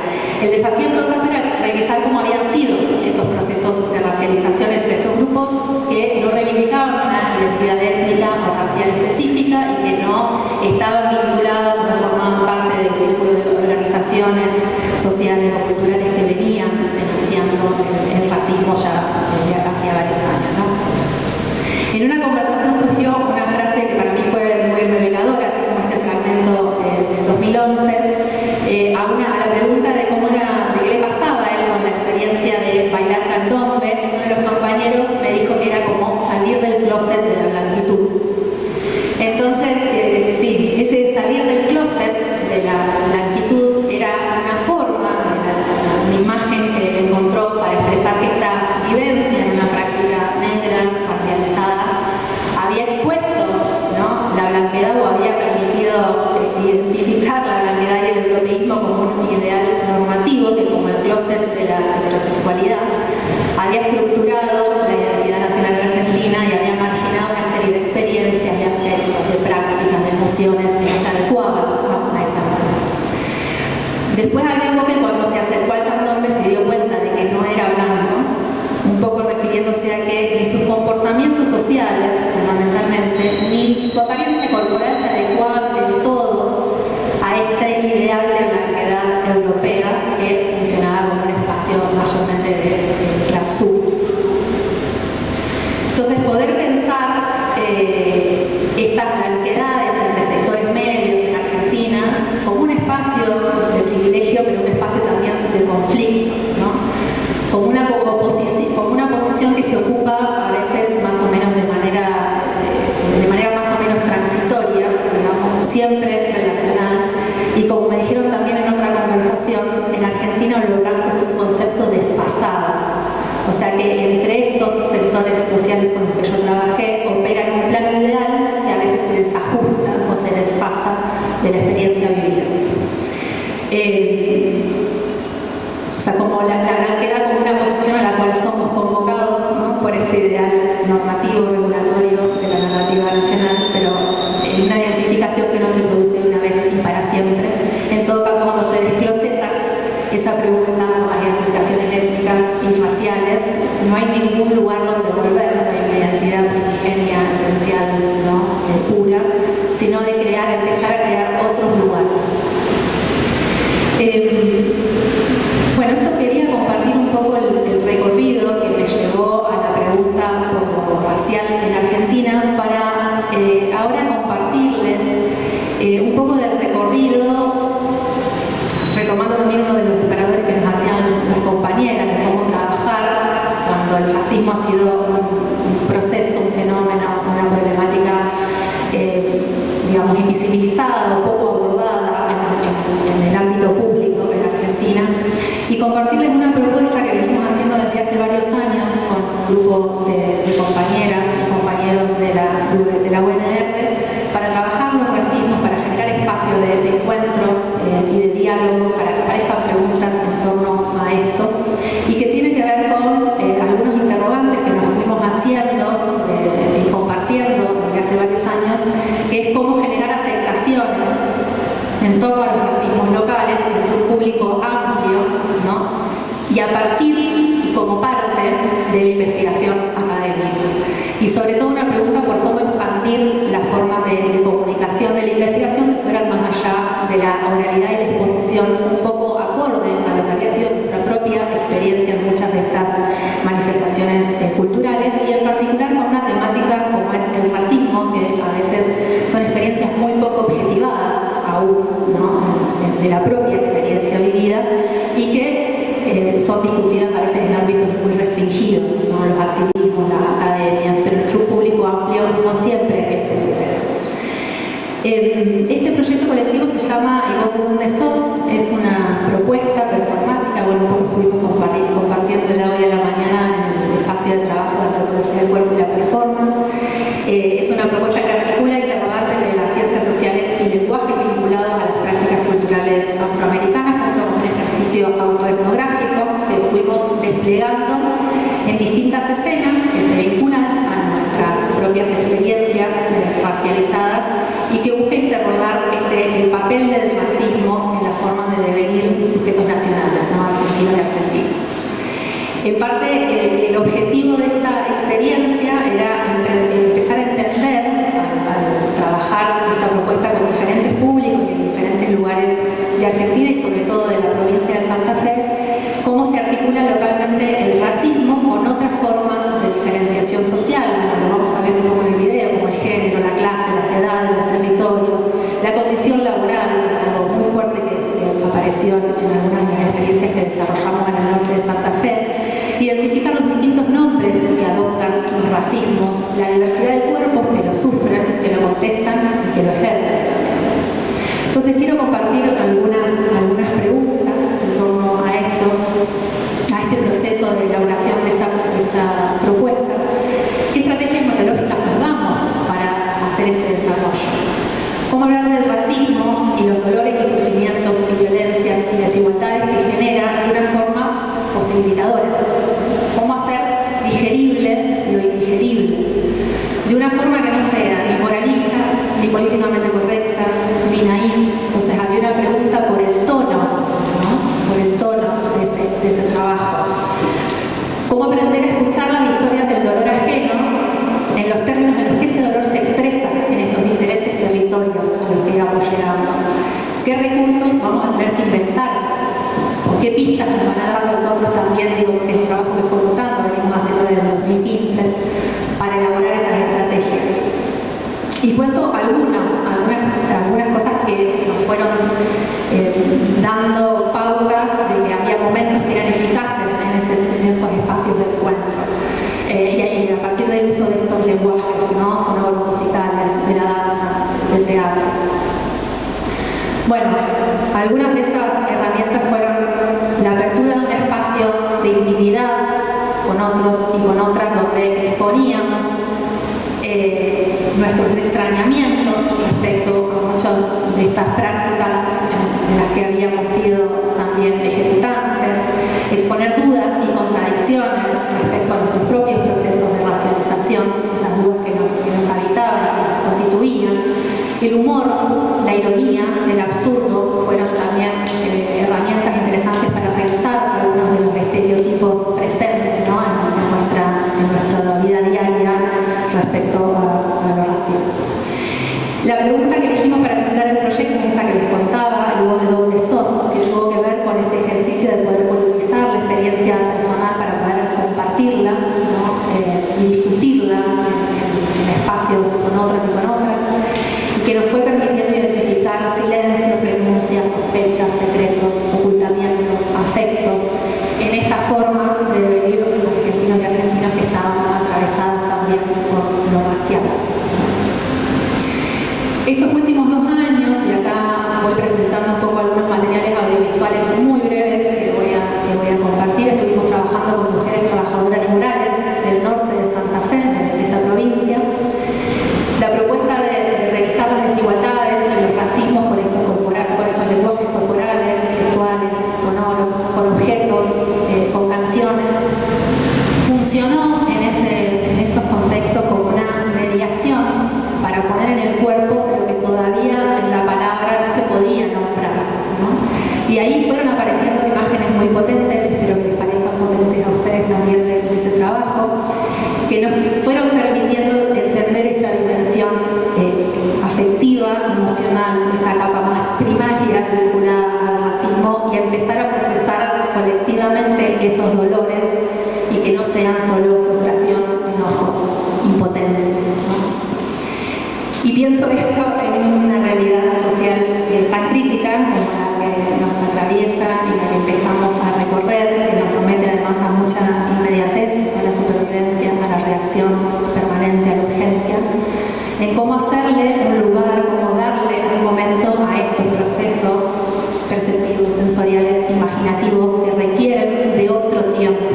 El desafío en todo caso era revisar cómo habían sido esos procesos de racialización entre estos grupos que no reivindicaban una identidad étnica o racial específica y que no estaban vinculados o no formaban parte del círculo de organizaciones sociales o culturales que venían denunciando el racismo ya hacía varios años, ¿no? En una conversación surgió una frase que para mí fue muy reveladora, así como este fragmento del 2011, a la pregunta de qué le pasaba a él con la experiencia de bailar candombe. Uno de los compañeros me dijo que era como salir del closet de la blanquitud. Entonces, sí, ese salir del closet de la blanquitud era una forma, una imagen que él encontró para expresar que esta vivencia en una práctica negra, racializada, había expuesto, ¿no?, la blanquedad, o había permitido identificar la blanquedad había estructurado la identidad nacional argentina y había marginado una serie de experiencias, de afectos, de prácticas, de emociones que no se adecuaban, ¿no?, a esa forma. Después agregó que cuando se acercó al candombe se dio cuenta de que no era blanco, un poco refiriéndose a que ni sus comportamientos sociales, fundamentalmente, ni su apariencia corporal se adecuaban del todo a este ideal de blanquedad europea que funcionaba como un espacio mayormente de clausura. Entonces, poder pensar estas blanquedades entre sectores medios en Argentina como un espacio de privilegio, pero un espacio también de conflicto, ¿no?, como una posición que se ocupa a veces más o menos de manera más o menos transitoria, digamos, siempre relacional. Y como me dijeron también en otra conversación, en Argentina lo blanco es un concepto desfasado. O sea que entre estos sectores sociales con los que yo trabajé operan un plano ideal que a veces se desajusta o se desfasa de la experiencia vivida. O sea, como la blanquedad como una posición a la cual somos convocados, ¿no?, por este ideal normativo, regulatorio de la narrativa nacional, pero en una identificación que no se produce de una vez y para siempre. En todo caso, cuando se descloseta esa pregunta por las identificaciones étnicas y raciales, no hay ningún lugar donde volver, no hay una identidad primigenia, esencial, ¿no?, pura, sino de empezar a crear otros lugares. Bueno, esto quería compartir un poco el recorrido que me llevó a la pregunta por lo racial en Argentina para ahora compartirles un poco del recorrido, retomando también uno de los disparadores que nos hacían las compañeras, de cómo trabajar cuando el racismo ha sido un proceso, un fenómeno, una problemática, digamos, invisibilizada o poco abordada en el ámbito público en Argentina, y compartirles una propuesta que venimos haciendo desde hace varios años con un grupo de compañeras y compañeros de la UNR para trabajar los racismos, para generar espacios de encuentro y de diálogo, para que aparezcan preguntas en torno a esto, y que tiene que ver con algunos interrogantes que nos fuimos haciendo y compartiendo desde hace varios años, que es cómo generar afectaciones en torno a los racismos locales entre un público amplio, ¿no?, y a partir y como parte de la investigación académica. Y sobre todo una pregunta por cómo expandir las formas de comunicación de la investigación que fueran más allá de la oralidad y la exposición, un poco acorde a lo que había sido nuestra propia experiencia en muchas de estas manifestaciones culturales, y en particular con una temática como es el racismo, que a veces son experiencias muy poco objetivadas aún, ¿no?, de la propia experiencia vivida, y que son discutidas a veces en ámbitos muy restringidos, ¿no?, los activismos, las academias, pero en nuestro público amplio no siempre esto sucede. Este proyecto colectivo se llama ¿Y vos de dónde sos? Es una propuesta performática, bueno, un poco estuvimos compartiéndola hoy a la mañana en el espacio de trabajo de antropología del cuerpo y la performance. Es una propuesta que articula interrogantes de las ciencias sociales y lenguaje vinculados a las prácticas culturales afroamericanas, junto con un ejercicio autoetnográfico que fuimos desplegando en distintas escenas que se vinculan a nuestras propias experiencias racializadas y que busca interrogar el papel del racismo en la forma de devenir sujetos nacionales, ¿no?, argentinos y argentinas. En parte, el objetivo de esta experiencia era empezar a entender, al trabajar esta propuesta con diferentes públicos y en diferentes lugares de Argentina y sobre todo de la provincia de Santa Fe, cómo se articula localmente el racismo con otras formas de diferenciación social, lo vamos a ver un poco en el video, como el género, la clase, las edades, los territorios, la condición laboral, algo muy fuerte que apareció en algunas de las experiencias que desarrollamos en el norte de Santa Fe, identificar los distintos nombres que adoptan los racismos, la diversidad de cuerpos que lo sufren, que lo contestan y que lo ejercen también. Entonces quiero compartir algunas preguntas en torno a esto, a este proceso de elaboración de esta propuesta. ¿Qué estrategias metodológicas nos damos para hacer este desarrollo? ¿Cómo hablar del racismo y los dolores y sufrimientos y violencias y desigualdades que genera de una forma posibilitadora? ¿Cómo hacer escuchar las historias del dolor ajeno en los términos en los que ese dolor se expresa en estos diferentes territorios a los que íbamos llegando. ¿Qué recursos vamos a tener que inventar? ¿O qué pistas nos van a dar nosotros también? Digo, porque es un trabajo que fue mutando, venimos haciendo desde el 2015, para elaborar esas estrategias. Y cuento algunas cosas que nos fueron dando pautas de que había momentos que eran eficaces en esos espacios de encuentro. Y a partir del uso de estos lenguajes, ¿no? Sonoros, musicales, de la danza, del teatro. Bueno, algunas de esas herramientas fueron la apertura de un espacio de intimidad con otros y con otras, donde exponíamos nuestros extrañamientos respecto a muchas de estas prácticas en las que habíamos sido también ejecutantes, exponer dudas y contradicciones respecto a nuestros propios procesos de racionalización, esas dudas que nos habitaban y que nos constituían. El humor, la ironía, el absurdo fueron también herramientas interesantes para pensar algunos de los estereotipos presentes, ¿no? en nuestra vida diaria respecto a lo racial. La pregunta que elegimos para titular el proyecto es esta que les contaba, el vos de dónde sos, que tuvo que ver con este ejercicio de poder politizar la experiencia personal para poder compartirla, ¿no? Y discutirla en espacios con otros y con otras, y que nos fue permitiendo identificar silencios, renuncias, sospechas, secretos, ocultamientos, afectos, en estas formas de devenir argentinos y argentinas que estaban atravesadas también por lo racial. Estos últimos 2 años, y acá voy presentando un poco algunos materiales audiovisuales muy breves que voy a compartir, estuvimos trabajando con mujeres trabajadoras rurales del norte de Santa Fe, de esta provincia. La propuesta de revisar las desigualdades y los racismos con estos lenguajes corporales, gestuales, sonoros, con objetos, con canciones, funcionó en esos contextos como una mediación para poner en el cuerpo lo que todavía en la palabra no se podía nombrar, ¿no? Y ahí fueron apareciendo imágenes muy potentes, espero que les parezcan potentes a ustedes también de ese trabajo, que nos fueron permitiendo entender esta dimensión afectiva, emocional, esta capa más primaria vinculada al racismo, y a empezar a procesar colectivamente esos dolores y que no sean solo frustración, enojos, impotencia, ¿no? Y pienso esto en una realidad social tan crítica como la que nos atraviesa y la que empezamos a recorrer, que nos somete además a mucha inmediatez, a la supervivencia, a la reacción permanente, a la urgencia, en cómo hacerle un lugar, cómo darle un momento a estos procesos perceptivos, sensoriales, imaginativos que requieren de otro tiempo.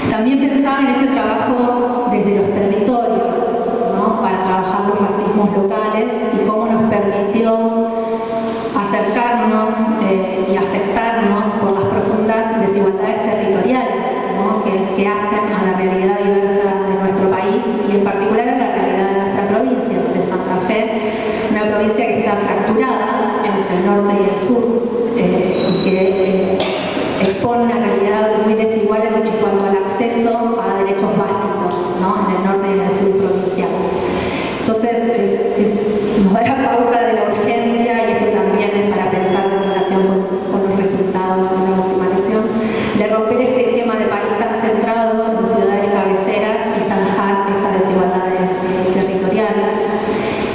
También pensaba en este trabajo desde los territorios, ¿no? Para trabajar los racismos locales y cómo nos permitió acercarnos y afectarnos por las profundas desigualdades territoriales, ¿no? que hacen a la realidad diversa de nuestro país y en particular a la realidad de nuestra provincia, de Santa Fe, una provincia que está fracturada entre el norte y el sur y que expone una realidad muy desigual en cuanto al acceso a derechos básicos, ¿no? En el norte y en el sur provincial. Entonces, nos da la pauta de la urgencia, y esto también es para pensar en relación con los resultados de la última elección, de romper este esquema de país tan centrado en ciudades cabeceras y zanjar estas desigualdades territoriales.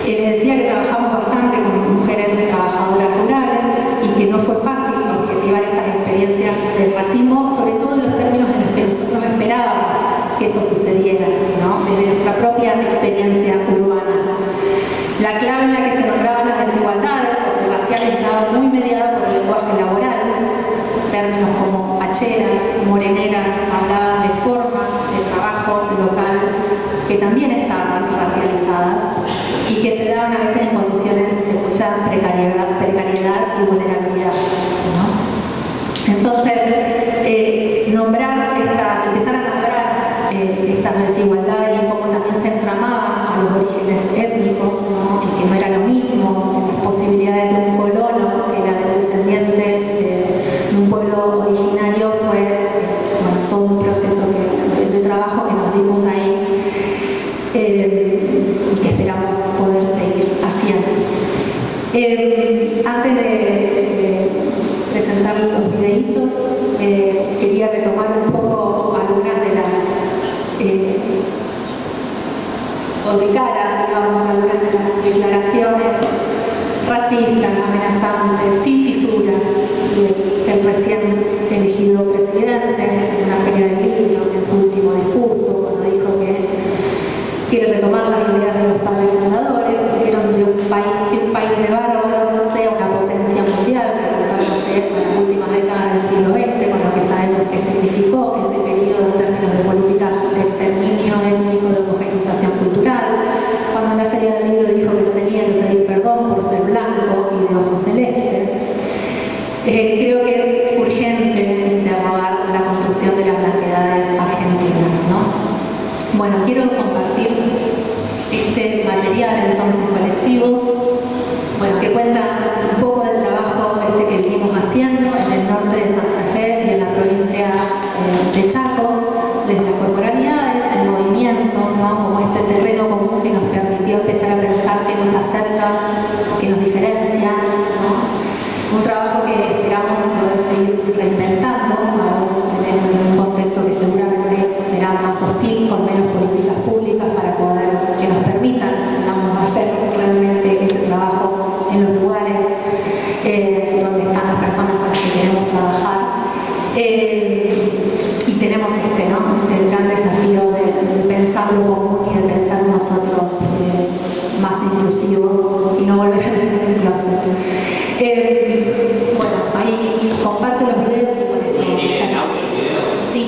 Les decía que trabajamos bastante con mujeres trabajadoras rurales y que no fue fácil objetivar estas experiencias del racismo, sobre todo en los términos en los que nosotros esperábamos que eso sucediera, ¿no? Desde nuestra propia experiencia urbana. La clave en la que se nombraban las desigualdades raciales estaba muy mediada por el lenguaje laboral. Términos como hacheras, moreneras hablaban de formas de trabajo local que también estaban racializadas y que se daban a veces en condiciones de mucha precariedad y vulnerabilidad, ¿no? Entonces, empezar a nombrar estas desigualdades y cómo también se entramaban a los orígenes étnicos, ¿no? Y que no era lo mismo las posibilidades de un colono que era de un descendiente de un pueblo originario, fue todo un de cara, digamos, algunas de las declaraciones racistas, amenazantes, sin fisuras, del recién elegido presidente en una feria del libro, en su último discurso, cuando dijo que quiere retomar las ideas de los padres fundadores, que hicieron de un país de bárbaros sea una potencia mundial, remontándose a las últimas décadas del siglo XX, con lo que sabemos que significó ese periodo en términos de políticas de exterminio étnico, de homogeneización cultural, cuando en la Feria del Libro dijo que no tenía que pedir perdón por ser blanco y de ojos celestes. Creo que es urgente interrogar la construcción de las blanquedades argentinas, ¿no? Bueno, quiero compartir este material entonces colectivo, bueno, que cuenta un poco del trabajo que venimos haciendo en el norte de Santa Fe y en la provincia de Chaco, desde las corporalidades, el movimiento, ¿no? Como este terreno común que nos permitió empezar a pensar que nos acerca, que nos diferencia, ¿no? Un trabajo que esperamos poder seguir reinventando en un contexto que seguramente será más hostil, con menos políticas públicas para poder que nos permitan, digamos, hacer realmente este trabajo en los lugares donde están las personas con las que queremos trabajar. Y tenemos este gran desafío de pensar lo común y de pensar nosotros más inclusivo y no volver a ningún closet. Bueno, ahí comparto los videos y con esto ya. Sí.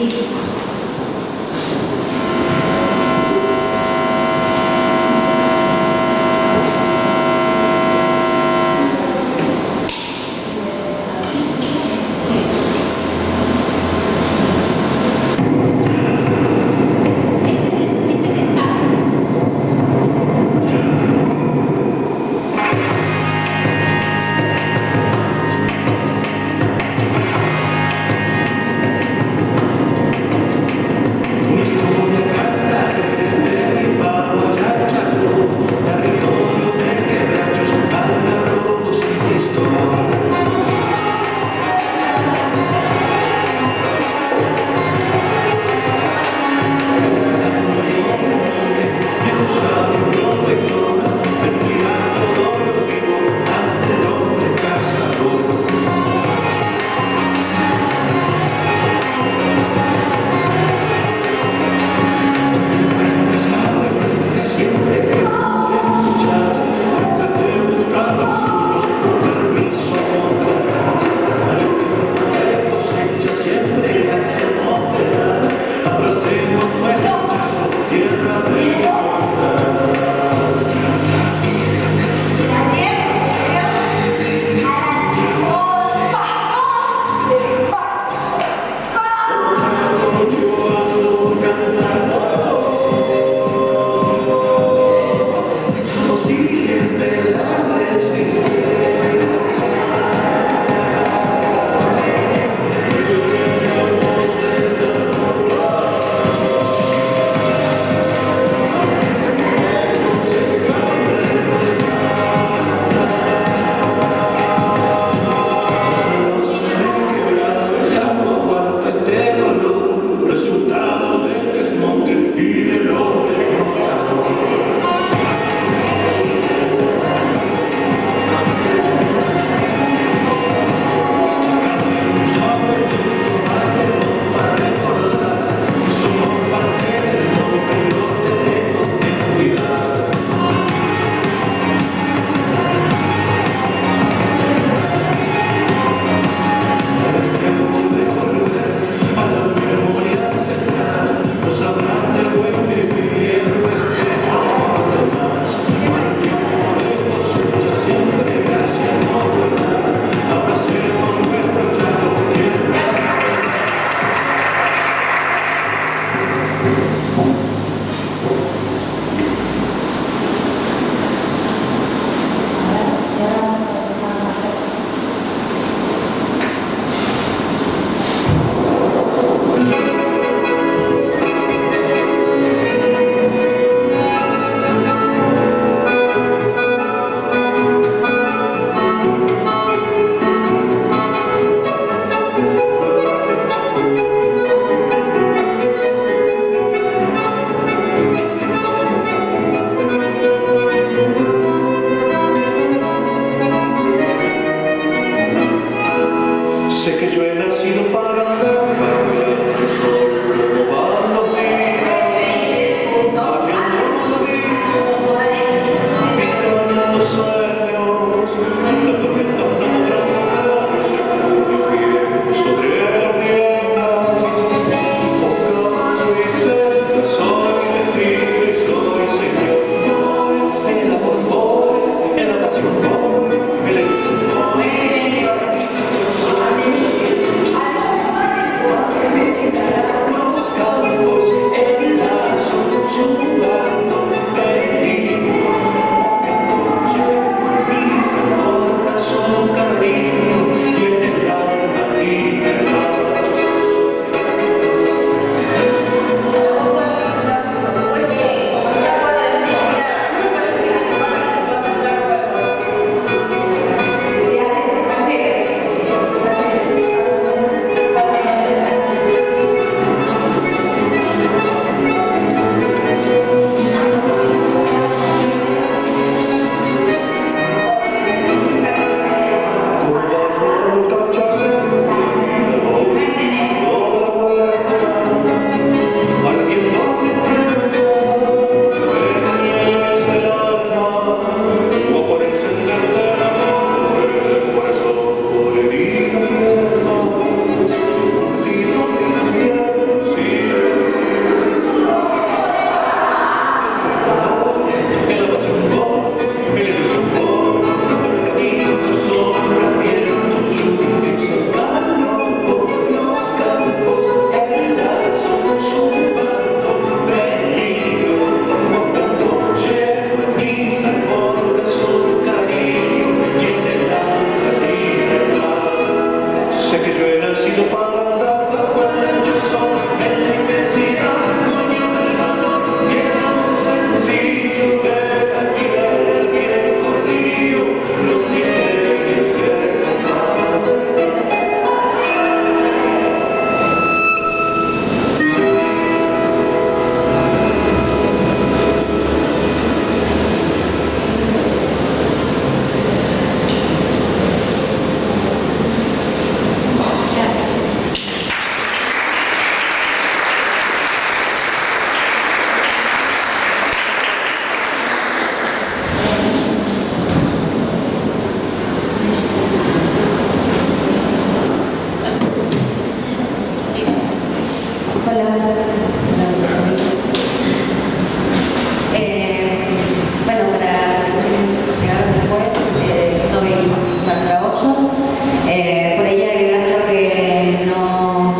Por ahí agregar lo que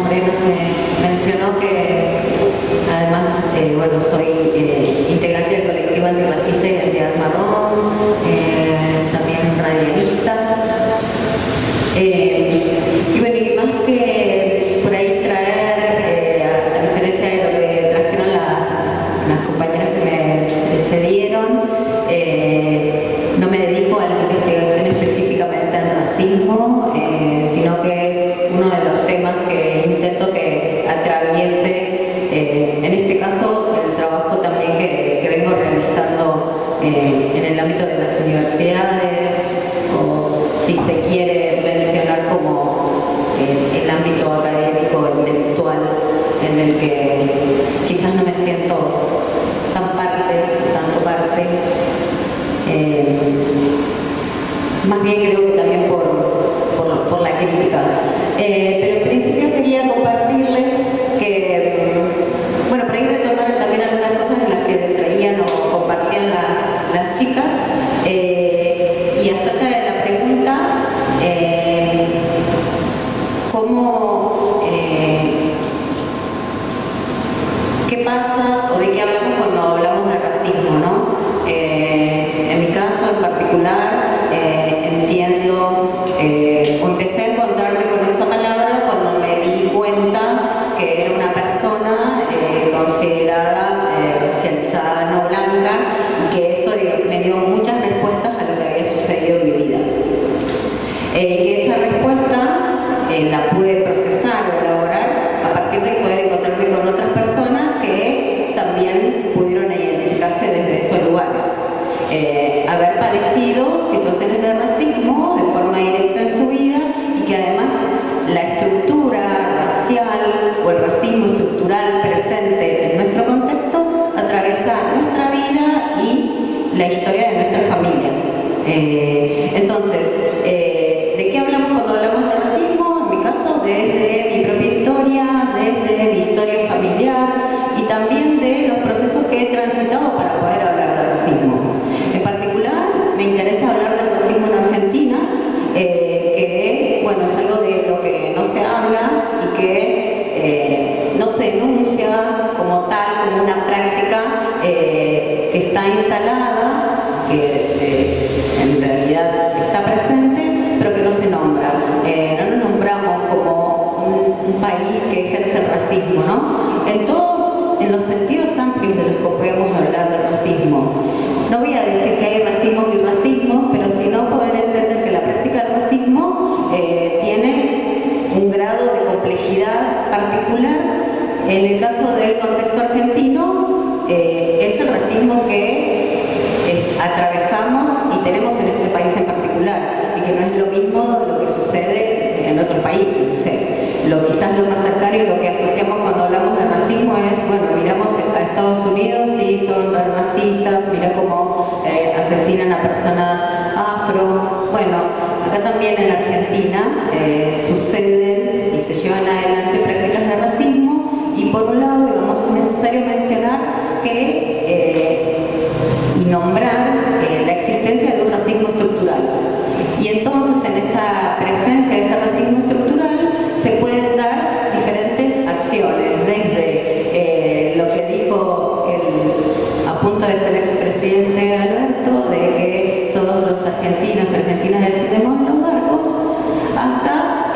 por ahí no se mencionó, que además, bueno, soy integrante del colectivo antirracista Identidad Marrón, también radialista. Y bueno, y más que por ahí traer, a diferencia de lo que trajeron las compañeras que me precedieron, no me dedico a la investigación específicamente al racismo, sino que es uno de los temas que intento que atraviese, en este caso, el trabajo también que vengo realizando en el ámbito de las universidades, o si se quiere mencionar como el ámbito académico, intelectual, en el que quizás no me siento tanto parte. Más bien creo que también por la crítica. Pero en principio quería compartirles que, bueno, por ahí retomar también algunas cosas de las que traían o compartían las chicas, y acerca de la pregunta, ¿qué pasa o de qué hablamos cuando hablamos de racismo, ¿no? En mi caso en particular, entiendo o empecé a encontrarme con esa palabra cuando me di cuenta que era una persona considerada racializada no blanca, y que eso me dio muchas respuestas a lo que había sucedido en mi vida. Que esa respuesta la pude procesar o elaborar a partir de poder encontrarme con otras personas que también pudieron identificarse desde esos lugares. Haber padecido situaciones de racismo de forma directa en su vida, y que además la estructura racial o el racismo estructural presente en nuestro contexto atraviesa nuestra vida y la historia de nuestras familias. Entonces, ¿de qué hablamos cuando hablamos de racismo? En mi caso, desde mi propia historia, desde mi historia familiar, y también de los procesos que he transitado para poder hablar de racismo. En particular, me interesa hablar del racismo en Argentina, que, bueno, es algo de lo que no se habla y que no se enuncia como tal, como una práctica que está instalada, que en realidad está presente, pero que no se nombra. No nos nombramos como un país que ejerce el racismo, ¿no? En los sentidos amplios de los que podemos hablar del racismo. No voy a decir que hay racismos y racismos, pero sí no poder entender que la práctica del racismo tiene un grado de complejidad particular. En el caso del contexto argentino, es el racismo que atravesamos y tenemos en este país en particular, y que no es lo mismo lo que sucede en otros países. No sé, quizás lo más cercano y lo que asociamos cuando hablamos de racismo es, bueno, miramos a Estados Unidos y son racistas, mira cómo asesinan a personas afro. Bueno, acá también en la Argentina suceden y se llevan adelante prácticas de racismo, y por un lado, digamos, es necesario mencionar y nombrar la existencia de un racismo estructural. Y entonces, en esa presencia de ese racismo estructural se pueden dar diferentes acciones, desde lo que dijo a punto de ser expresidente Alberto, de que todos los argentinos y argentinas descendemos de los barcos, hasta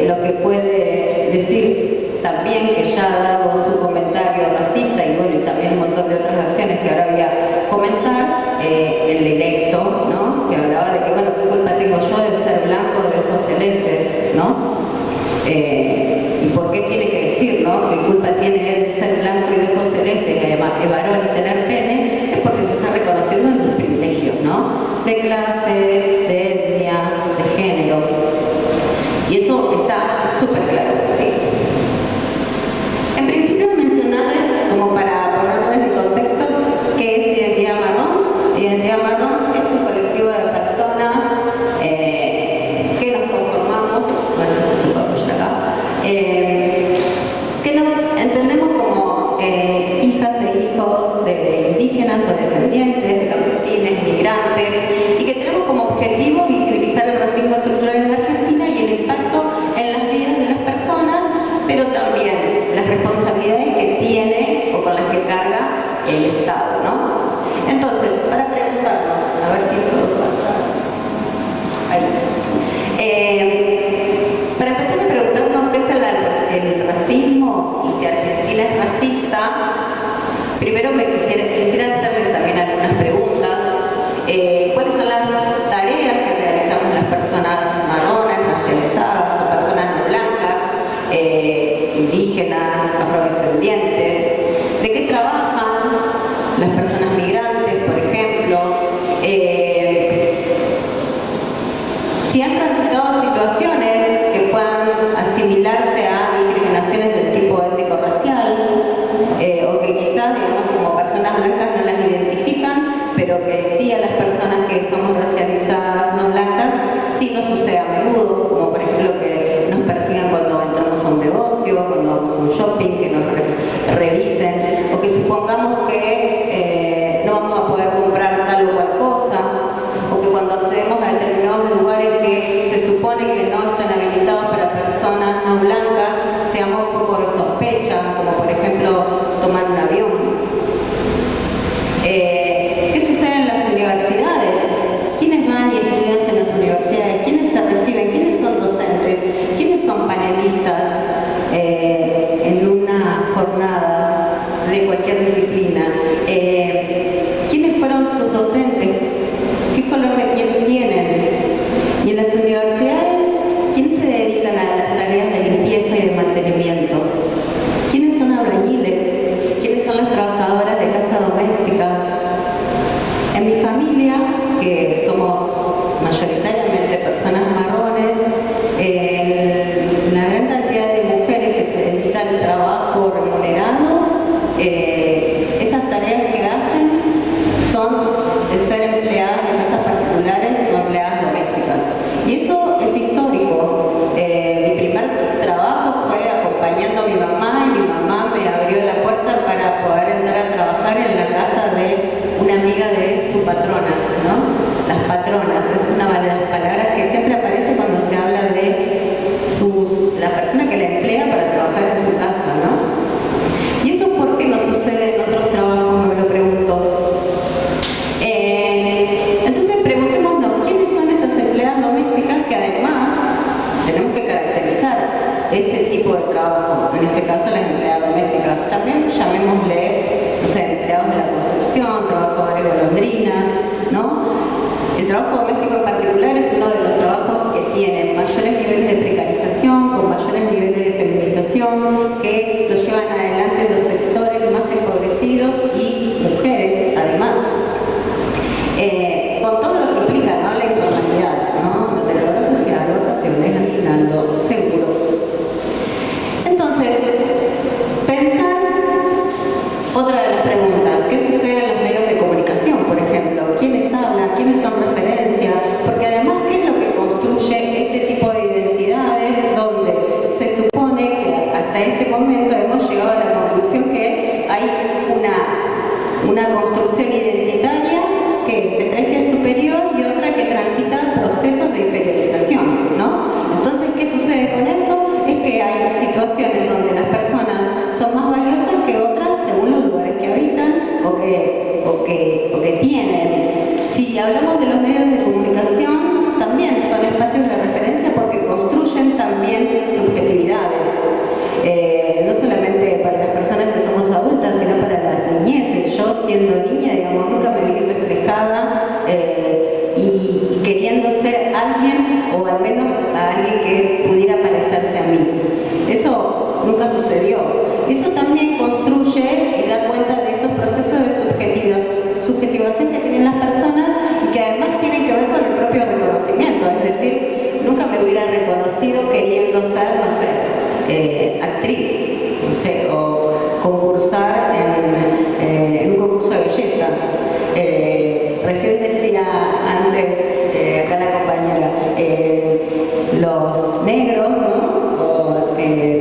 lo que puede decir también, que ya ha dado su comentario racista, y bueno, y también un montón de otras acciones que ahora voy a comentar, el electo, ¿no? Que hablaba de que, bueno, ¿qué culpa tengo yo de ser blanco de ojos celestes, ¿no? ¿Y por qué tiene que decir, ¿no? ¿Qué culpa tiene él de ser blanco y de ojos celestes, y además es varón y tener pene? Es porque se está reconociendo en sus privilegios, ¿no? De clase, de etnia, de género. Y eso está súper claro, ¿sí? En principio, mencionarles, como para ponerles en contexto, qué es Identidad Marrón. Identidad Marrón es un colectivo de personas que nos conformamos, a ver si esto se puede apoyar acá, que nos entendemos como hijas e hijos de indígenas o descendientes, de campesinos, migrantes, y que tenemos como objetivo visibilizar el racismo estructural en la Argentina y en el racista, primero quisiera hacerles también algunas preguntas. ¿Cuáles son las tareas que realizamos las personas marrones, racializadas o personas no blancas, indígenas, afrodescendientes? ¿De qué trabajan las personas migrantes, por ejemplo? Si han transitado situaciones que puedan asimilarse a discriminaciones del tipo étnico-racial, o que quizás, digamos, como personas blancas no las identifican, pero que sí a las personas que somos racializadas no blancas, sí nos sucede a menudo, como por ejemplo que nos persigan cuando entramos a un negocio, cuando vamos a un shopping, que nos revisen, o que supongamos que no vamos a poder comprar tal o cual cosa, o que cuando accedemos a determinados lugares que se supone que no están habilitados para personas no blancas, seamos foco de sospecha, como por ejemplo tomar un avión. ¿Qué sucede en las universidades? ¿Quiénes van y estudian en las universidades? ¿Quiénes se reciben? ¿Quiénes son docentes? ¿Quiénes son panelistas en una jornada de cualquier disciplina? ¿Quiénes fueron sus docentes? ¿Qué color de piel tienen? Y en las universidades, ¿quiénes se dedican a las tareas de limpieza y de mantenimiento? ¿Quiénes son albañiles? ¿Quiénes son las trabajadoras de casa doméstica? En mi familia, que somos mayoritariamente personas marrones, la gran cantidad de mujeres que se dedican al trabajo remunerado, esas tareas que hacen son de ser empleadas de casas particulares o empleadas domésticas. Y eso es histórico. Mi primer trabajo fue acompañando a mi mamá, y mi mamá me abrió la puerta para poder entrar a trabajar en la casa de una amiga de su patrona, ¿no? Las patronas, es una de las palabras que siempre aparece cuando se habla de la persona que la emplea para trabajar en su casa, ¿no? ¿Y eso por qué no sucede en otros trabajos? Me lo pregunto. Entonces preguntémonos, ¿quiénes son esas empleadas domésticas que además tenemos que caracterizar ese tipo de trabajo? En este caso las empleadas domésticas. También llamémosle, no sé, empleados de la construcción, trabajadores golondrinas, ¿no? El trabajo doméstico en particular es uno de los trabajos que tienen mayores niveles de precarización, con mayores niveles de feminización, que los llevan adelante los sectores más empobrecidos y mujeres, además. Con todo lo que implica, ¿no? La informalidad, ¿no? La telefonía social, vacaciones, aguinaldo, seguro. Entonces, pensar otra de las preguntas, ¿qué sucede en los medios de comunicación, por ejemplo? ¿Quiénes hablan? ¿Quiénes son referencia? Porque además, ¿qué es lo que construye este tipo de identidades donde se supone que hasta este momento hemos llegado a la conclusión que hay una construcción identitaria que se precia superior y otra que transita procesos de inferiorización, ¿no? Entonces, ¿qué sucede con eso? Es que hay situaciones donde las personas son más valiosas que otras según los lugares que habitan o que tienen. Si hablamos de los medios de comunicación, también son espacios de referencia porque construyen también subjetividades. No solamente para las personas que somos adultas, sino para las niñeces. Yo, siendo niña, digamos, nunca me vi reflejada y queriendo ser alguien, o al menos a alguien que pudiera parecerse a mí. Eso nunca sucedió. Eso también construye y da cuenta de esos procesos de subjetivación que tienen las personas y que además tienen que ver con el propio reconocimiento. Es decir, nunca me hubiera reconocido queriendo ser, no sé, actriz, no sé, o concursar en un concurso de belleza. Recién decía antes, acá la compañera, los negros, ¿no?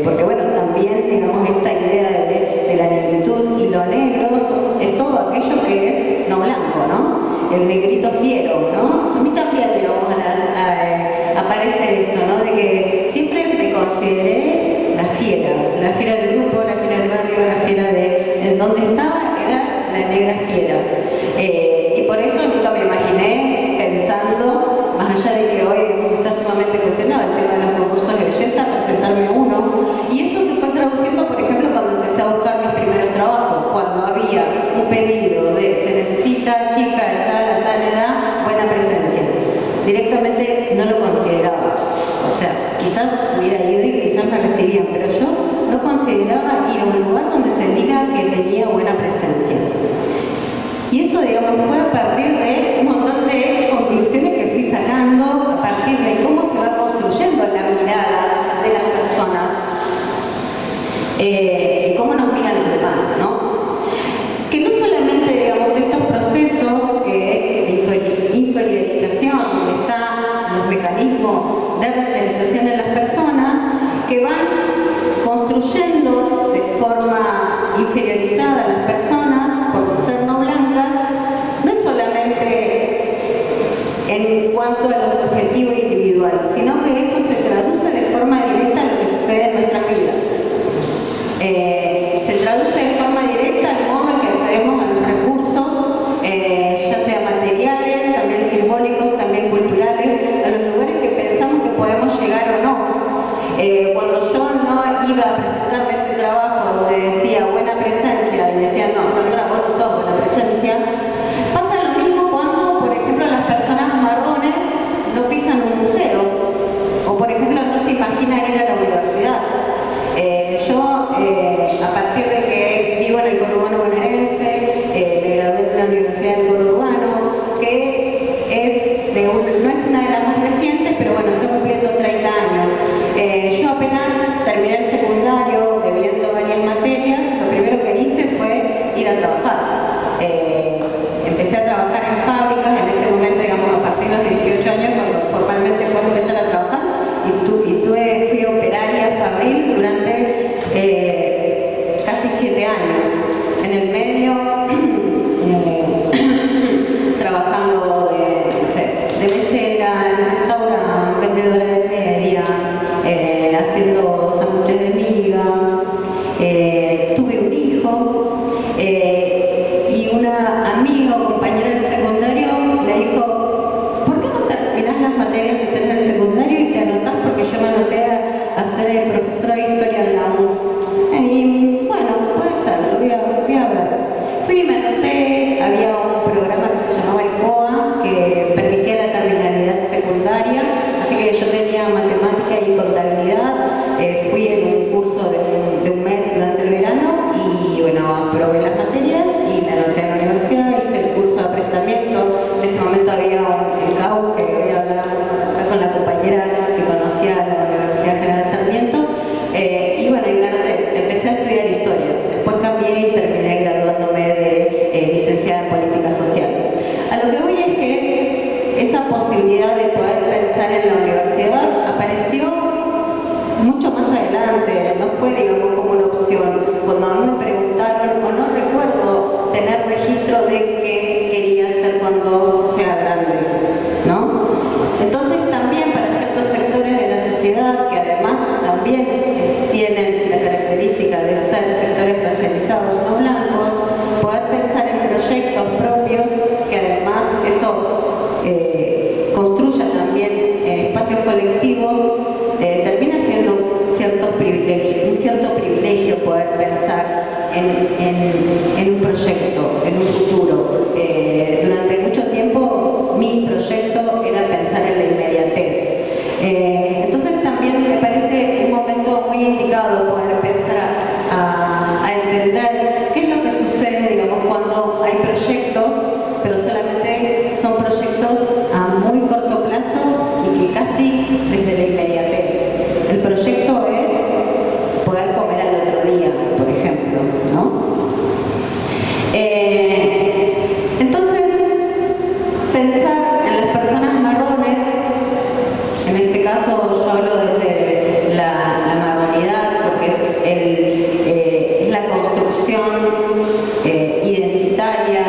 Porque bueno, también digamos esta idea de la negritud y lo negro es todo aquello que es no blanco, ¿no? El negrito fiero, ¿no? A mí también, digamos, aparece esto, ¿no? De que siempre me consideré la fiera del grupo, la fiera del barrio, la fiera de donde estaba, era la negra fiera. Y por eso nunca me imaginé pensando, más allá de que hoy está sumamente cuestionado el tema de los concursos de belleza, presentarme uno. Y eso se fue traduciendo, por ejemplo, cuando empecé a buscar mis chica de tal a tal edad, buena presencia. Directamente no lo consideraba. O sea, quizás hubiera ido y quizás me recibían, pero yo no consideraba ir a un lugar donde se diga que tenía buena presencia. Y eso, digamos, fue a partir de un montón de conclusiones que fui sacando, a partir de cómo se va construyendo la mirada de las personas y cómo nos miran los demás, ¿no? Que no solamente, digamos, estos procesos de inferiorización, donde están los mecanismos de racialización en las personas, que van construyendo de forma inferiorizada a las personas por ser no blancas, no es solamente en cuanto a los objetivos individuales, sino que eso se traduce de forma directa en lo que sucede en nuestras vidas. Se traduce de forma directa al modo en que accedemos a los recursos, ya sea materiales, también simbólicos, también culturales, a los lugares que pensamos que podemos llegar o no. Cuando yo no iba a presentarme ese trabajo donde decía buena presencia y decía, no, Sandra, vos no sos buena presencia, pasa lo mismo cuando, por ejemplo, las personas marrones no pisan un museo o, por ejemplo, no se imaginan ir a la universidad. A partir de que vivo en el conurbano bonaerense, me gradué en la Universidad del Conurbano, que no es una de las más recientes, pero bueno, estoy cumpliendo 30 años. Yo apenas terminé el secundario, debiendo varias materias, lo primero que hice fue ir a trabajar. Empecé a trabajar en fábricas, en ese momento, digamos, a partir de los 18 años, cuando formalmente puedo empezar a trabajar, fui operaria fabril durante casi 7 años. En el medio, trabajando de mesera, en restaurante, vendedora de medias, haciendo sándwiches de miga. Tuve un hijo y una amiga o compañera del secundario me dijo, ¿por qué no terminás las materias que tenés del secundario y te anotás? Porque yo me anoté a ser profesora de historia en la UNS. Y bueno, puede ser, lo voy a ver. Fui y me anoté, había un programa que se llamaba el COA, que permitía la terminalidad secundaria, así que yo tenía matemática y contabilidad. Fui en un curso de un mes durante el verano y bueno, aprobé las materias y me anoté a la universidad, hice el curso de aprestamiento. En ese momento había el CAU, que voy a hablar con la compañera que conocía la Universidad General Sarmiento, y bueno, y me anoté, empecé a estudiar historia. Después cambié y terminé graduándome de licenciada en política social. A lo que voy es que esa posibilidad de poder pensar en la universidad apareció mucho más adelante, no fue, digamos, como una opción. Cuando a mí me preguntaron, o no recuerdo tener registro de qué quería hacer cuando sea grande, ¿no? Entonces también para ciertos sectores de la sociedad, que además también tienen la característica de ser sectores racializados no blancos, poder pensar en proyectos propios, que además eso construya también espacios colectivos, termina siendo un cierto privilegio poder pensar en un proyecto, en un futuro. Durante mucho tiempo mi proyecto era pensar en la inmediatez. Entonces también me parece un momento muy indicado poder pensar a entender qué es lo que sucede, digamos, cuando hay proyectos, pero solamente son proyectos a muy corto plazo y que casi desde la inmediatez. El proyecto es poder comer al otro día, por ejemplo, ¿no? Entonces, pensar en las personas marrones, en este caso yo hablo desde la marronidad, porque es la construcción identitaria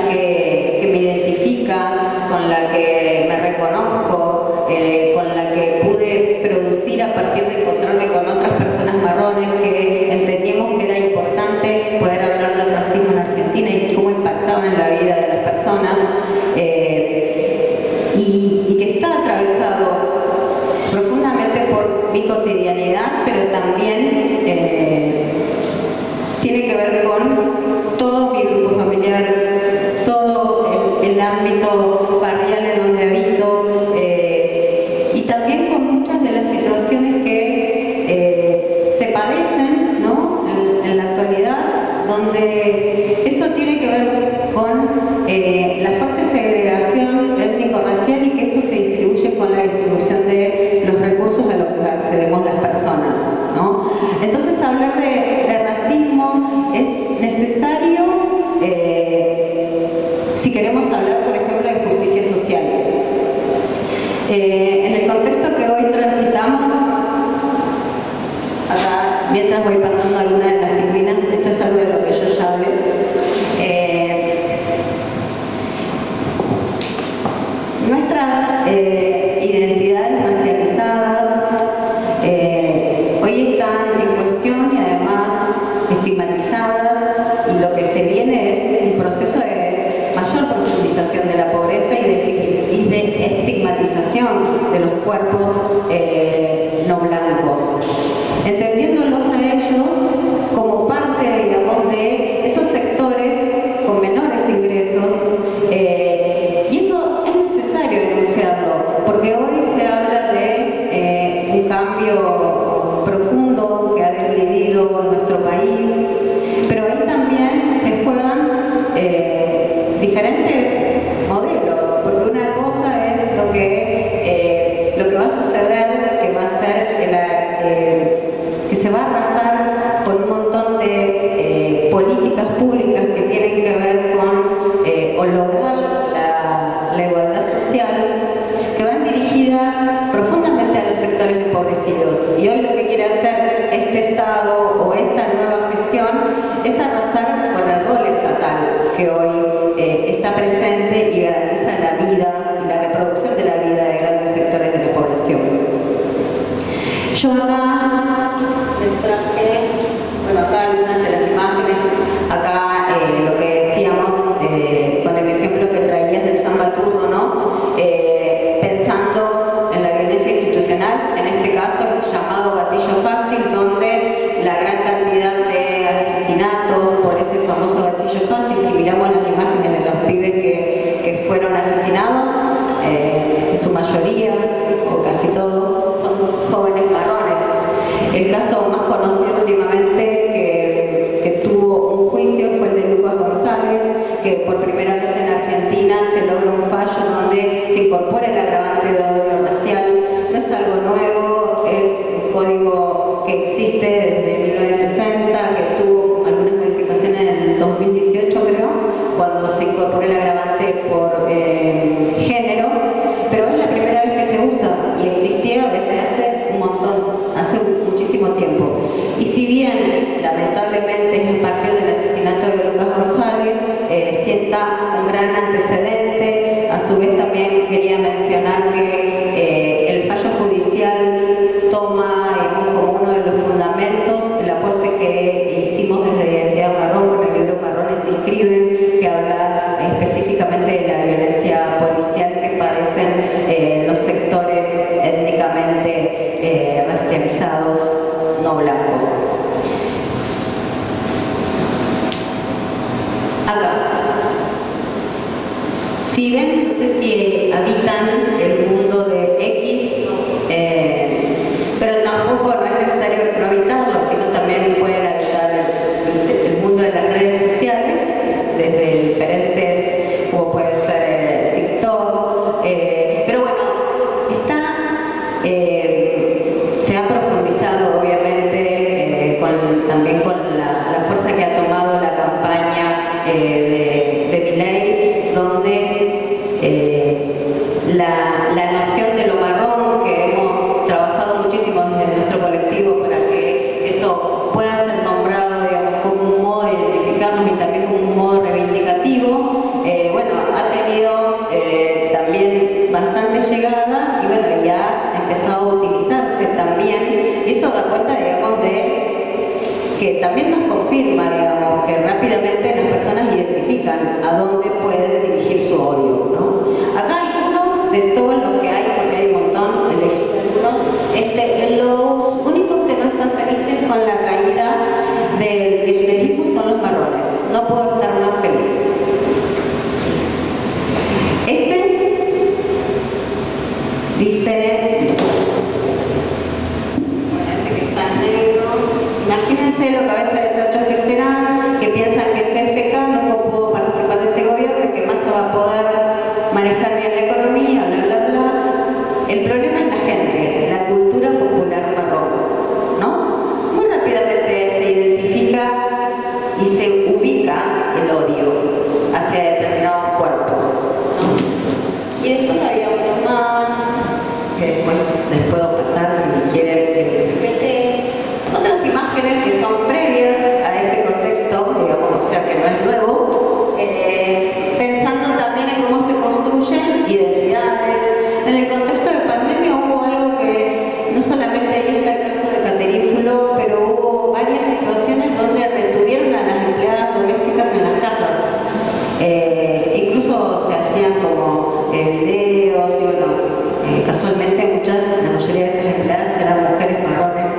que me identifica, con la que me reconozco, con la que pude producir a partir de encontrarme con otras personas marrones, que entendíamos que era importante poder hablar del racismo en Argentina y cómo impactaba en la vida de las personas, y que está atravesado profundamente por mi cotidianidad, pero también tiene que ver con todo mi grupo familiar, todo el ámbito barrial en donde habito, y también con muchas de las situaciones que se padecen, ¿no?, en la actualidad, donde eso tiene que ver con la fuerte segregación étnico-racial y que eso se distribuye con la distribución de los recursos a los que accedemos las personas, ¿no? Entonces, hablar de racismo es necesario si queremos hablar, por ejemplo, de justicia social. En el contexto que hoy transitamos, acá, mientras voy pasando alguna de las filminas, esto es algo de lo que yo ya hablé. Nuestras identidades racializadas hoy están en cuestión y además estigmatizadas, y lo que se viene es un proceso de mayor profundización de la pobreza y de estigmatización de los cuerpos no blancos, entendiéndolos a ellos como parte, digamos, de esos sectores con menores ingresos, y eso es necesario enunciarlo, porque hoy se habla de un cambio profundo que ha decidido nuestro país, pero ahí también se juegan diferentes modelos, porque una cosa es lo que va a suceder, que va a ser que se va a arrasar con un montón de políticas públicas que tienen que ver con o lograr la igualdad social, que van dirigidas profundamente a los sectores empobrecidos. Y hoy lo que quiere hacer este Estado o esta nueva gestión es arrasar con el rol estatal que hoy está presente y garantiza la vida y la reproducción de la vida de grandes sectores de la población. Yo acá les traje, bueno, acá algunas de las imágenes, acá lo que decíamos con el ejemplo que traías del San Baturro, ¿no? Pensando en la violencia institucional, en este caso llamado gatillo fácil, donde la gran cantidad de asesinatos por ese famoso gatillo fácil, si miramos las imágenes de los pibes que fueron asesinados, en su mayoría, o casi todos, son jóvenes marrones. El caso más conocido últimamente que tuvo un juicio fue el de Lucas González, que por primera vez en Argentina se logra un fallo donde se incorpora el agravante de odio racial. No es algo nuevo, es un código que existe desde 1960, que tuvo algunas modificaciones en el 2018, creo, cuando se incorporó el agravante por género, pero es la primera vez que se usa y existía desde hace un montón, hace muchísimo tiempo. Y si bien, lamentablemente, es a partir del asesinato de Lucas González, sienta un gran antecedente, a su vez también quería mencionar que el fallo judicial toma, digamos, como uno de los fundamentos el aporte que hicimos desde Identidad Marrón con el libro Marrones se inscriben, que habla específicamente de la violencia policial que padecen los sectores étnicamente racializados no blancos. Acá. Si ven, no sé si habitan el mundo de X, pero tampoco no es necesario no habitarlo, sino también pueden habitar el mundo de las redes sociales, desde diferentes, como puede ser TikTok, pero bueno, se ha profundizado obviamente también con la fuerza que ha tomado la campaña de Milei, donde la noción de lo marrón, que hemos trabajado muchísimo desde nuestro colectivo para que eso pueda ser nombrado, digamos, como un modo de identificarnos y también como un modo reivindicativo, bueno, ha tenido también bastante llegada y bueno, ya ha empezado a utilizarse también. Eso da cuenta, digamos, de que también nos confirma, digamos, que rápidamente las personas identifican a dónde pueden dirigir su odio, ¿no? Acá algunos de todos los que hay, porque hay un montón, elegí algunos, los únicos que no están felices con la caída del kirchnerismo son los marrones. No puedo estar más feliz. el odio hacia determinados cuerpos, ¿no? Y después había otro más, que después les puedo pasar si quieren el PPT. Otras imágenes que son previas a este contexto, digamos, o sea que no es nuevo, pensando también en cómo se construyen identidades. En el contexto de pandemia hubo algo que no solamente ahí está el caso de Caterínfulo, pero hubo varias situaciones donde retuvieron a las empleadas domésticas en las casas. Incluso se hacían como videos y bueno, casualmente la mayoría de esas empleadas eran mujeres marrones.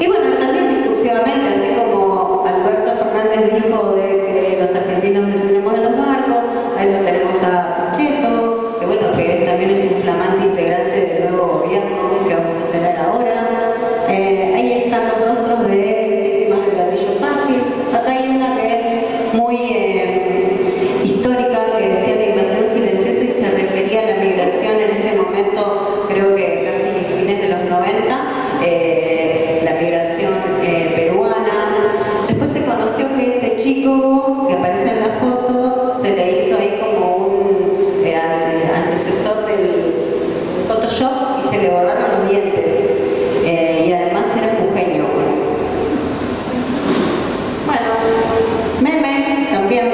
Y bueno, también discursivamente, así como Alberto Fernández dijo de que los argentinos descendemos de los barcos, ahí lo tenemos a Pichetto, que bueno, que también es un flamante integrante del nuevo gobierno que vamos a tener ahora. Ahí están los rostros de víctimas del gatillo fácil. Acá hay una que es muy histórica, que decía la invasión silenciosa y se refería a la migración en ese momento, creo que casi fines de los 90, la migración peruana. Después se conoció que este chico que aparece en la foto se le hizo ahí como un antecesor del Photoshop y se le borraron los dientes. Y además era jujeño. Bueno, memes también.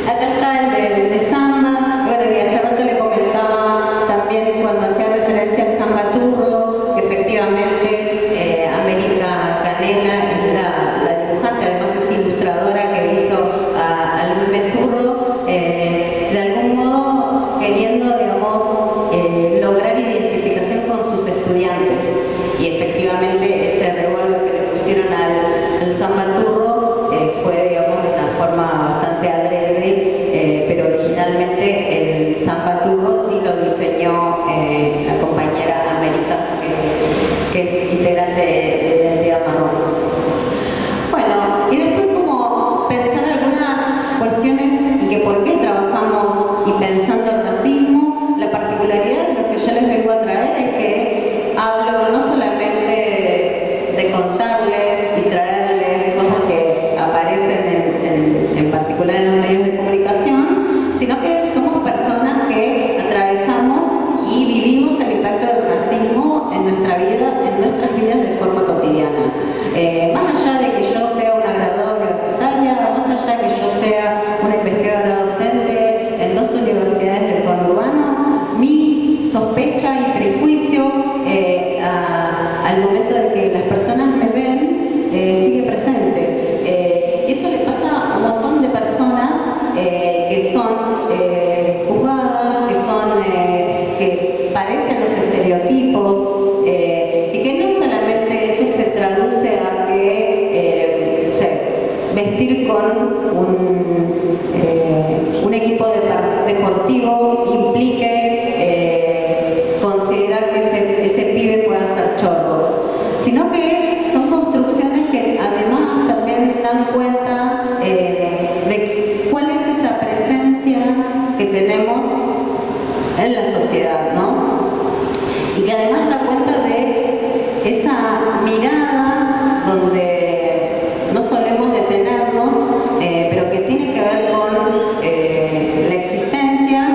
Acá está el de samba. Bueno, y hace rato le comentaba también cuando hacía referencia al samba turro, que efectivamente América Canela es la dibujante, además es ilustradora que hizo al meme turro, de algún modo queriendo, digamos, lograr identificación con sus estudiantes. Y efectivamente ese revólver que le pusieron al samba turro fue, digamos, de una forma bastante adrede, pero originalmente el samba turro sí lo diseñó la compañera América, que es integrante de Identidad Marrón. Bueno, y después como pensar algunas cuestiones y que por qué trabajamos y pensando el racismo. La particularidad de lo que yo les vengo a traer es que hablo no solamente de contarles y traerles cosas que aparecen en particular en los medios de comunicación, sino que somos personas que atravesamos y vivimos el impacto del racismo en nuestra vida, en nuestras vidas de forma cotidiana. Más allá de que yo sea una graduada universitaria, más allá de que yo sea una investigadora docente en 2 universidades del conurbano, mi sospecha y prejuicio al momento de que las personas me ven sigue presente. Y eso le pasa a un montón de personas que son juzgadas, que padecen los estereotipos, y que no solamente eso se traduce a que vestir con un equipo deportivo implique considerar que ese pibe pueda ser chorro, sino que son construcciones que además también dan cuenta de cuál es esa presencia que tenemos en la sociedad, ¿no? Y que además da cuenta de esa mirada donde no solemos detenernos, pero que tiene que ver con la existencia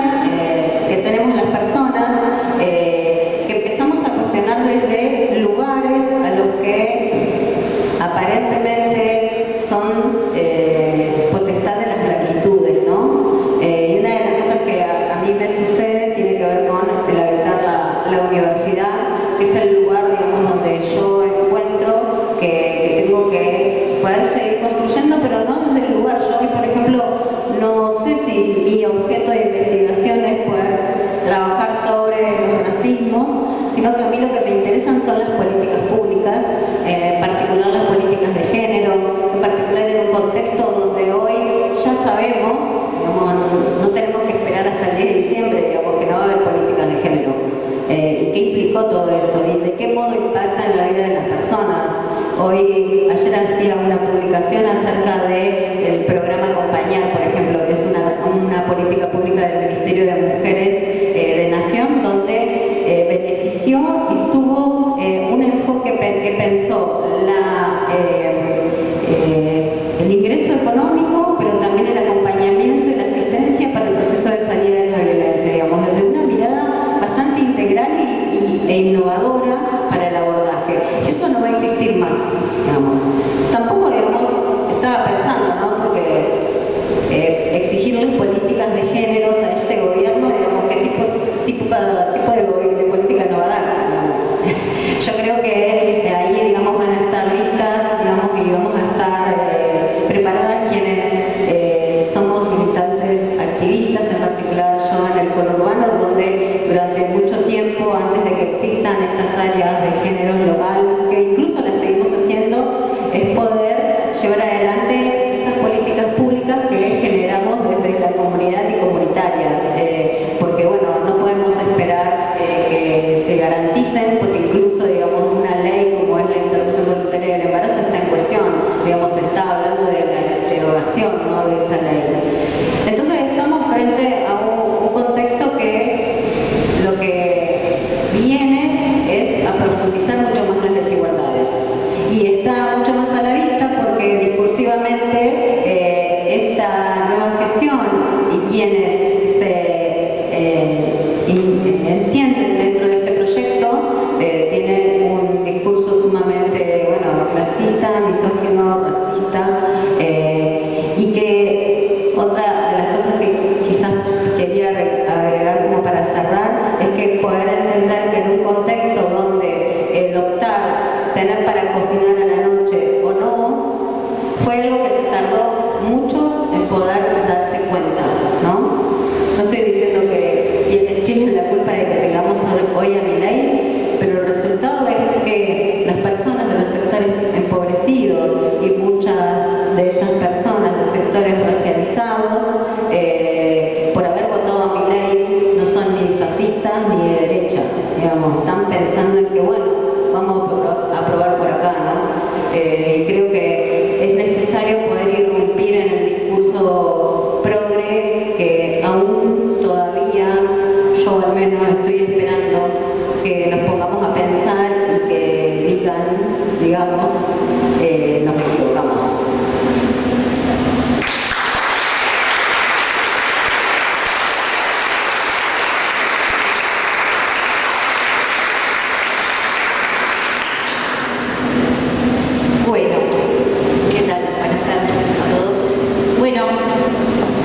que tenemos las personas, que empezamos a cuestionar desde lugares a los que aparentemente son potestad de las blanquitudes, ¿no? Y una de las cosas que a mí me sucede tiene que ver con el habitar la universidad, que es el lugar, digamos, donde yo encuentro que tengo que poder seguir construyendo, pero no desde el lugar. Yo hoy, por ejemplo, no sé si mi objeto de investigación es poder trabajar sobre los racismos, sino que a mí lo que me interesan son las políticas públicas, en particular las políticas de género, en particular en un contexto donde hoy ya sabemos, digamos, no tenemos que esperar hasta el 10 de diciembre, digamos, que no va a haber políticas de género. ¿Y qué implicó todo eso? ¿Y de qué modo impacta en la vida de las personas? Ayer hacía una publicación acerca del programa Acompañar, por ejemplo, que es una política pública del Ministerio de Mujeres de Nación, donde benefició y tuvo un enfoque que pensó el ingreso económico, pero también el acompañamiento y la asistencia para el proceso de salida de la violencia, digamos, desde una mirada bastante integral e innovadora para el abordaje. Eso no va a existir más, digamos. Tampoco, digamos, estaba pensando, ¿no? Porque exigirles políticas de géneros a este gobierno, digamos, qué cada tipo de política no va a dar, digamos. Yo creo que ahí, digamos, van a estar listas, digamos, y vamos a estar preparadas quienes somos militantes activistas, en particular yo en el conurbano, donde durante mucho tiempo, antes de que existan estas áreas de género local, que incluso las seguimos haciendo, es poder llevar adelante esas políticas públicas que generamos desde la comunidad y comunitarias, porque bueno, no podemos esperar que se garanticen, porque incluso, digamos, una ley como es la interrupción voluntaria del embarazo está en cuestión, digamos, se está hablando de la derogación, ¿no?, de esa ley. Entonces estamos frente a un contexto que lo que viene es a profundizar mucho más las desigualdades, y está mucho más a la vista porque discursivamente esta nueva gestión y quienes se entienden dentro de este proyecto tienen un discurso sumamente, bueno, clasista, misógino, racista, y que otra de las cosas que quizás quería agregar como para cerrar es que poder entender que en un contexto donde el optar, tener para cocinar a la noche o no, fue algo que se tardó mucho en poder darse cuenta, ¿no? No estoy diciendo que quienes tienen la culpa de que tengamos hoy a Milei, pero el resultado es que las personas de los sectores empobrecidos y muchas de esas personas de sectores racializados, por haber votado a Milei, no son ni fascistas ni de derecha, digamos, están pensando en que, bueno, vamos a probar por acá, ¿no? Y creo que es necesario poder irrumpir en el discurso progre que aún todavía, yo al menos estoy esperando que nos pongamos a pensar y que digamos, nos equivocamos. Bueno, ¿qué tal? Buenas tardes a todos. Bueno,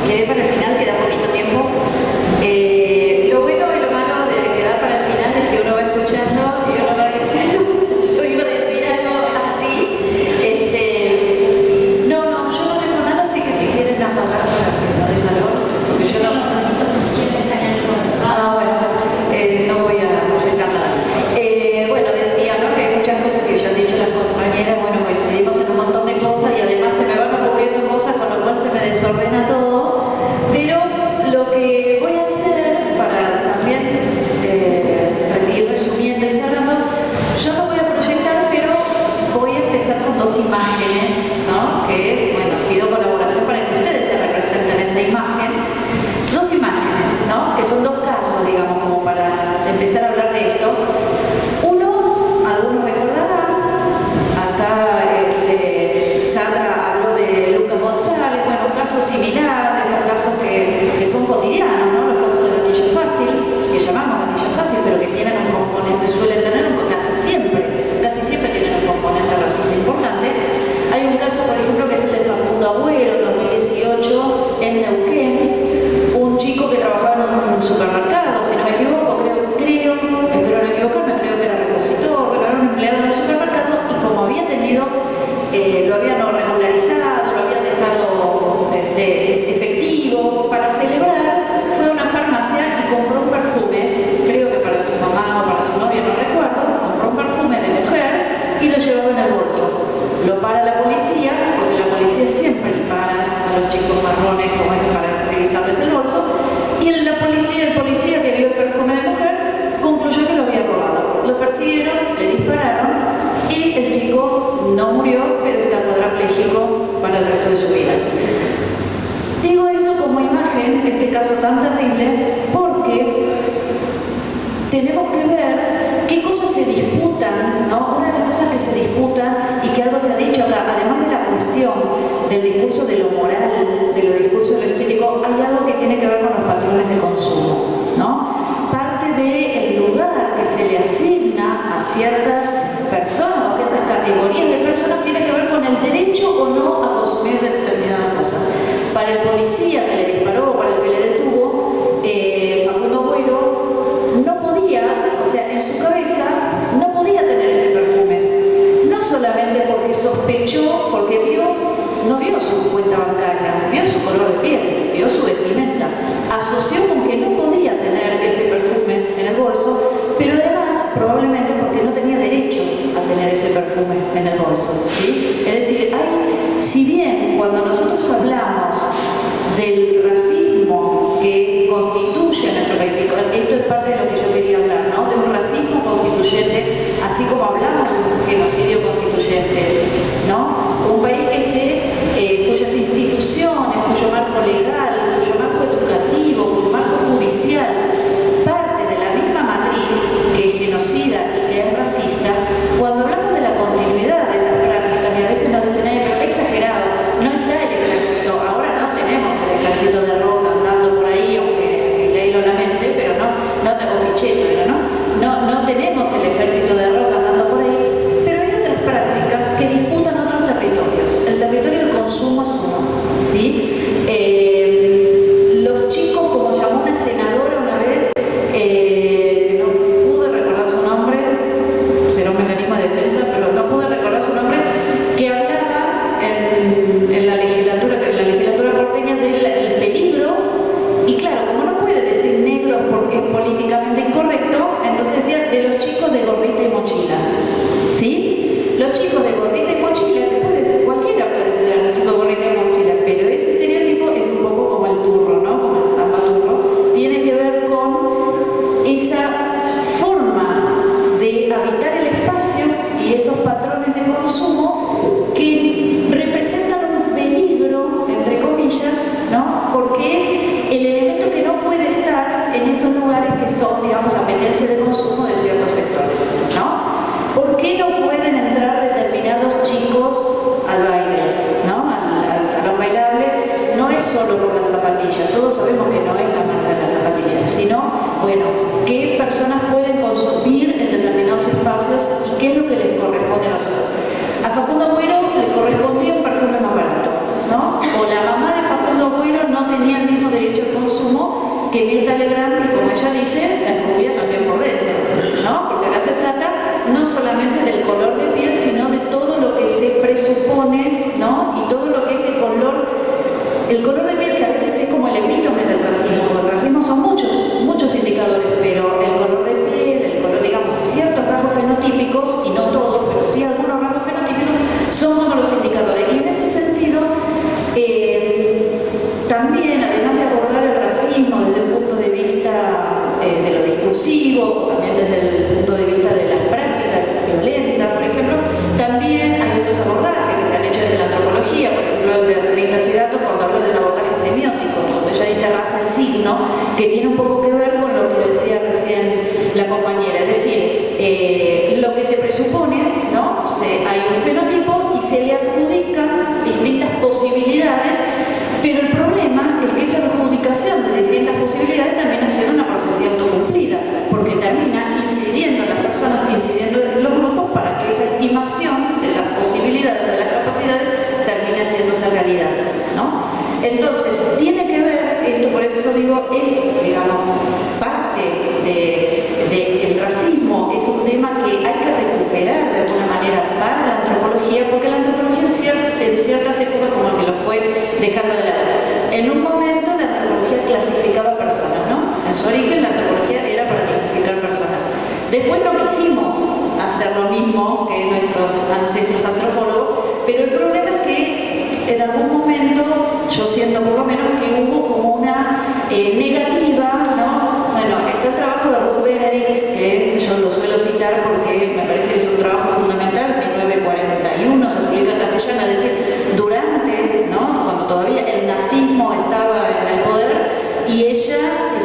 quedé para el final, queda poquito tiempo. Lo bueno y lo malo de quedar para el final es que uno va escuchando y uno va diciendo, yo iba a decir algo así. No, yo no tengo nada, así que si quieren apagar para que no den valor, porque yo no. Bueno, no voy a proyectar nada. Bueno, decía, ¿no?, que hay muchas cosas que ya han dicho las compañeras. Bueno, coincidimos en un montón de cosas y además se me van ocurriendo cosas, con lo cual se me desordena todo. Pero lo que voy a hacer para también ir resumiendo y cerrando, yo no voy a proyectar, pero voy a empezar con dos imágenes, ¿no?, que, bueno, pido colaboración para que ustedes se representen esa imagen. Dos imágenes, ¿no?, que son dos casos, digamos, como para empezar a hablar de esto. Uno, algunos recordarán, acá Sandra habló de Lucas González, bueno, un caso similar, de estos casos que son cotidianos, ¿no?, los casos del gatillo fácil, que llamamos gatillo fácil, pero que tienen un componente, suelen tener casi siempre tienen un componente racista importante. Hay un caso, por ejemplo, que es el de Facundo Agüero, en 2018, en Neuquén, un chico que trabajaba en un supermercado, si no me equivoco, espero no equivocarme, creo que era repositor, pero era un empleado en un supermercado, y como había tenido, lo habían regularizado, lo habían dejado efectivo, para celebrar, fue a una farmacia y compró un perfume, creo que para su mamá o para su novia, no recuerdo, compró un perfume de mujer y lo llevaba en el bolso. Lo para la policía, porque la policía siempre para a los chicos marrones como es para revisarles el bolso, y el policía que vio el perfume de mujer concluyó que lo había robado. Lo persiguieron, le dispararon y el chico no murió, pero está cuadrapléjico para el resto de su vida. Digo esto como imagen, este caso tan terrible, porque tenemos que ver qué cosas se disputan disputan, ¿no? Una de las cosas que se disputan y que algo se ha dicho acá, además de la cuestión del discurso de lo moral, del discurso de lo estético, hay algo que tiene que ver con los patrones de consumo, ¿no? Parte del lugar que se le asigna a ciertas personas, a ciertas categorías de personas, tiene que ver con el derecho o no a consumir determinadas cosas. Para el policía que le disparó, para el que le detuvo, Facundo Boiro no podía, o sea, en su cabeza no podía tener ese perfume. No solamente porque sospechó, porque no vio su cuenta bancaria, vio su color de piel, vio su vestimenta, asoció con que no podía tener ese perfume en el bolso, pero además probablemente porque no tenía derecho a tener ese perfume en el bolso, ¿sí? Es decir, si bien cuando nosotros hablamos del racismo que constituye a nuestro país, y esto es parte de lo que yo quería hablar, ¿no? De un racismo constituyente, así como hablamos de un genocidio constituyente, ¿no? Un país cuyas instituciones, cuyo marco legal, cuyo marco educativo, cuyo marco judicial parte de la misma matriz que es genocida y que es racista. Cuando hablamos de la continuidad de estas prácticas, y a veces nos dicen, pero está exagerado, no está el ejército, ahora no tenemos el ejército de Roca andando por ahí, aunque leí lo lamente, pero no tengo Pichetto, pero no tenemos el ejército de Roca andando por ahí, pero hay otras prácticas que disputan otros territorios. El territorio del consumo es uno, ¿sí? Los chicos, como llamó una senadora una vez, que no pude recordar su nombre, será un mecanismo de defensa, pero no pude recordar su nombre, que hablaba en la legislatura porteña del peligro, y claro, como no puede decir negros porque es políticamente incorrecto, entonces decía de los chicos de gorrita y mochila, ¿sí? Los chicos de gorrita y mochila, que puede ser, cualquiera puede ser un chico de gorrita y mochila, pero ese estereotipo es un poco como el turro, ¿no? Como el zapaturro, tiene que ver con esa forma de habitar el espacio y esos patrones de consumo que representan un peligro, entre comillas, ¿no? Porque es el elemento que no puede estar en estos lugares que son, digamos, apetencia de consumo de ciertos sectores, ¿no? ¿Por qué no pueden entrar determinados chicos al baile, ¿no? Al salón bailable? No es solo por las zapatillas, todos sabemos que no es la marca de las zapatillas, sino, bueno, qué personas pueden consumir en determinados espacios y qué es lo que les corresponde a nosotros. A Facundo Boiro le correspondía un perfume más barato, ¿no? O la mamá de Facundo Boiro no tenía el mismo derecho al consumo que Mirta Legrand, que como ella dice, es rubia también por dentro, ¿no? Porque acá se trata no solamente del color de piel, sino de todo lo que se presupone, ¿no? Y todo lo que es el color de piel, que a veces es como el epítome del racismo. El racismo son muchos indicadores, pero el color de piel, el color, digamos, ciertos rasgos fenotípicos, y no todos, pero sí algunos rasgos fenotípicos, son como los indicadores. Y en ese sentido, también, además de abordar el racismo desde un punto de vista de lo discursivo, también desde el punto de vista de las prácticas violentas, por ejemplo, también hay otros abordajes que se han hecho desde la antropología, por ejemplo el de Rita Segato cuando habló de un abordaje semiótico, cuando ella dice raza es signo, que tiene un poco que ver con lo que decía recién la compañera, es decir, lo que se presupone, ¿no? Hay un fenotipo y se le adjudican distintas posibilidades, pero el problema es que esa adjudicación de distintas posibilidades termina siendo una profecía autocumplida, porque termina incidiendo en las personas, incidiendo en los grupos para que esa estimación de las posibilidades o de las capacidades termine haciéndose realidad, ¿no? Entonces, tiene que ver, esto por eso digo, es, digamos, parte del racismo, es un tema que hay que recuperar de alguna manera para la antropología, porque la antropología en ciertas épocas como que lo fue dejando de lado. En un momento la antropología clasificaba personas, ¿no? En su origen la antropología era para clasificar personas. Después no quisimos hacer lo mismo que nuestros ancestros antropólogos, pero el problema es que en algún momento, yo siento por lo menos que hubo como una negativa, ¿no? Bueno, está el trabajo de Ruth Benedict, que yo lo suelo citar porque me parece que es un trabajo fundamental, 1941, se publica en castellano, es decir, durante, ¿no? Cuando todavía el nazismo estaba en el poder, y ella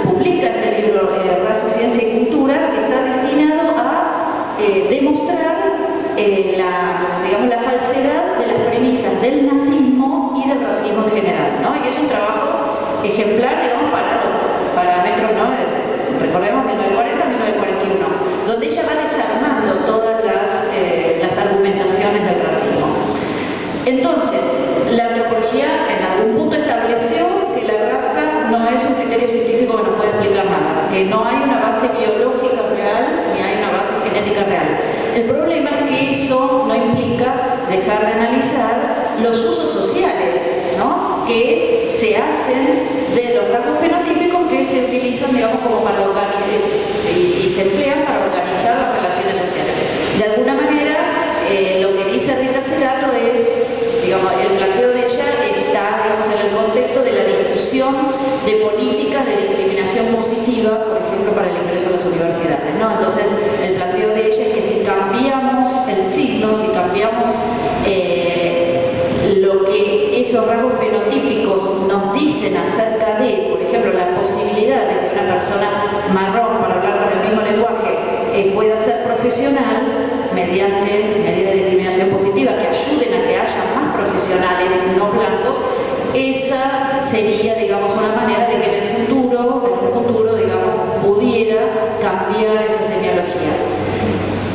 publica este libro, Raza, Ciencia y Cultura, que está destinado a demostrar del nazismo y del racismo en general, ¿no? Y es un trabajo ejemplar, digamos, para metros, ¿no? Recordemos 1940-1941, donde ella va desarmando todas las argumentaciones del racismo. Entonces, la antropología en algún punto estableció que la raza no es un criterio científico que nos puede explicar nada, que no hay una base biológica real ni hay una base genética real. El problema es que eso no implica dejar de analizar los usos sociales, ¿no?, que se hacen de los rasgos fenotípicos que se utilizan, digamos, como para organizar y se emplean para organizar las relaciones sociales. De alguna manera, lo que dice Rita Segato es, digamos, el planteo de ella está, digamos, en el contexto de la discusión de políticas de discriminación positiva, por ejemplo, para el ingreso a las universidades, ¿no? Entonces, el planteo de ella es que si cambiamos el signo, si cambiamos lo que esos rasgos fenotípicos nos dicen acerca de, por ejemplo, la posibilidad de que una persona marrón, para hablar con el mismo lenguaje, pueda ser profesional mediante medidas de discriminación positiva que ayuden a que haya más profesionales no blancos, esa sería, digamos, una manera de que en un futuro, digamos, pudiera cambiar esa semiología.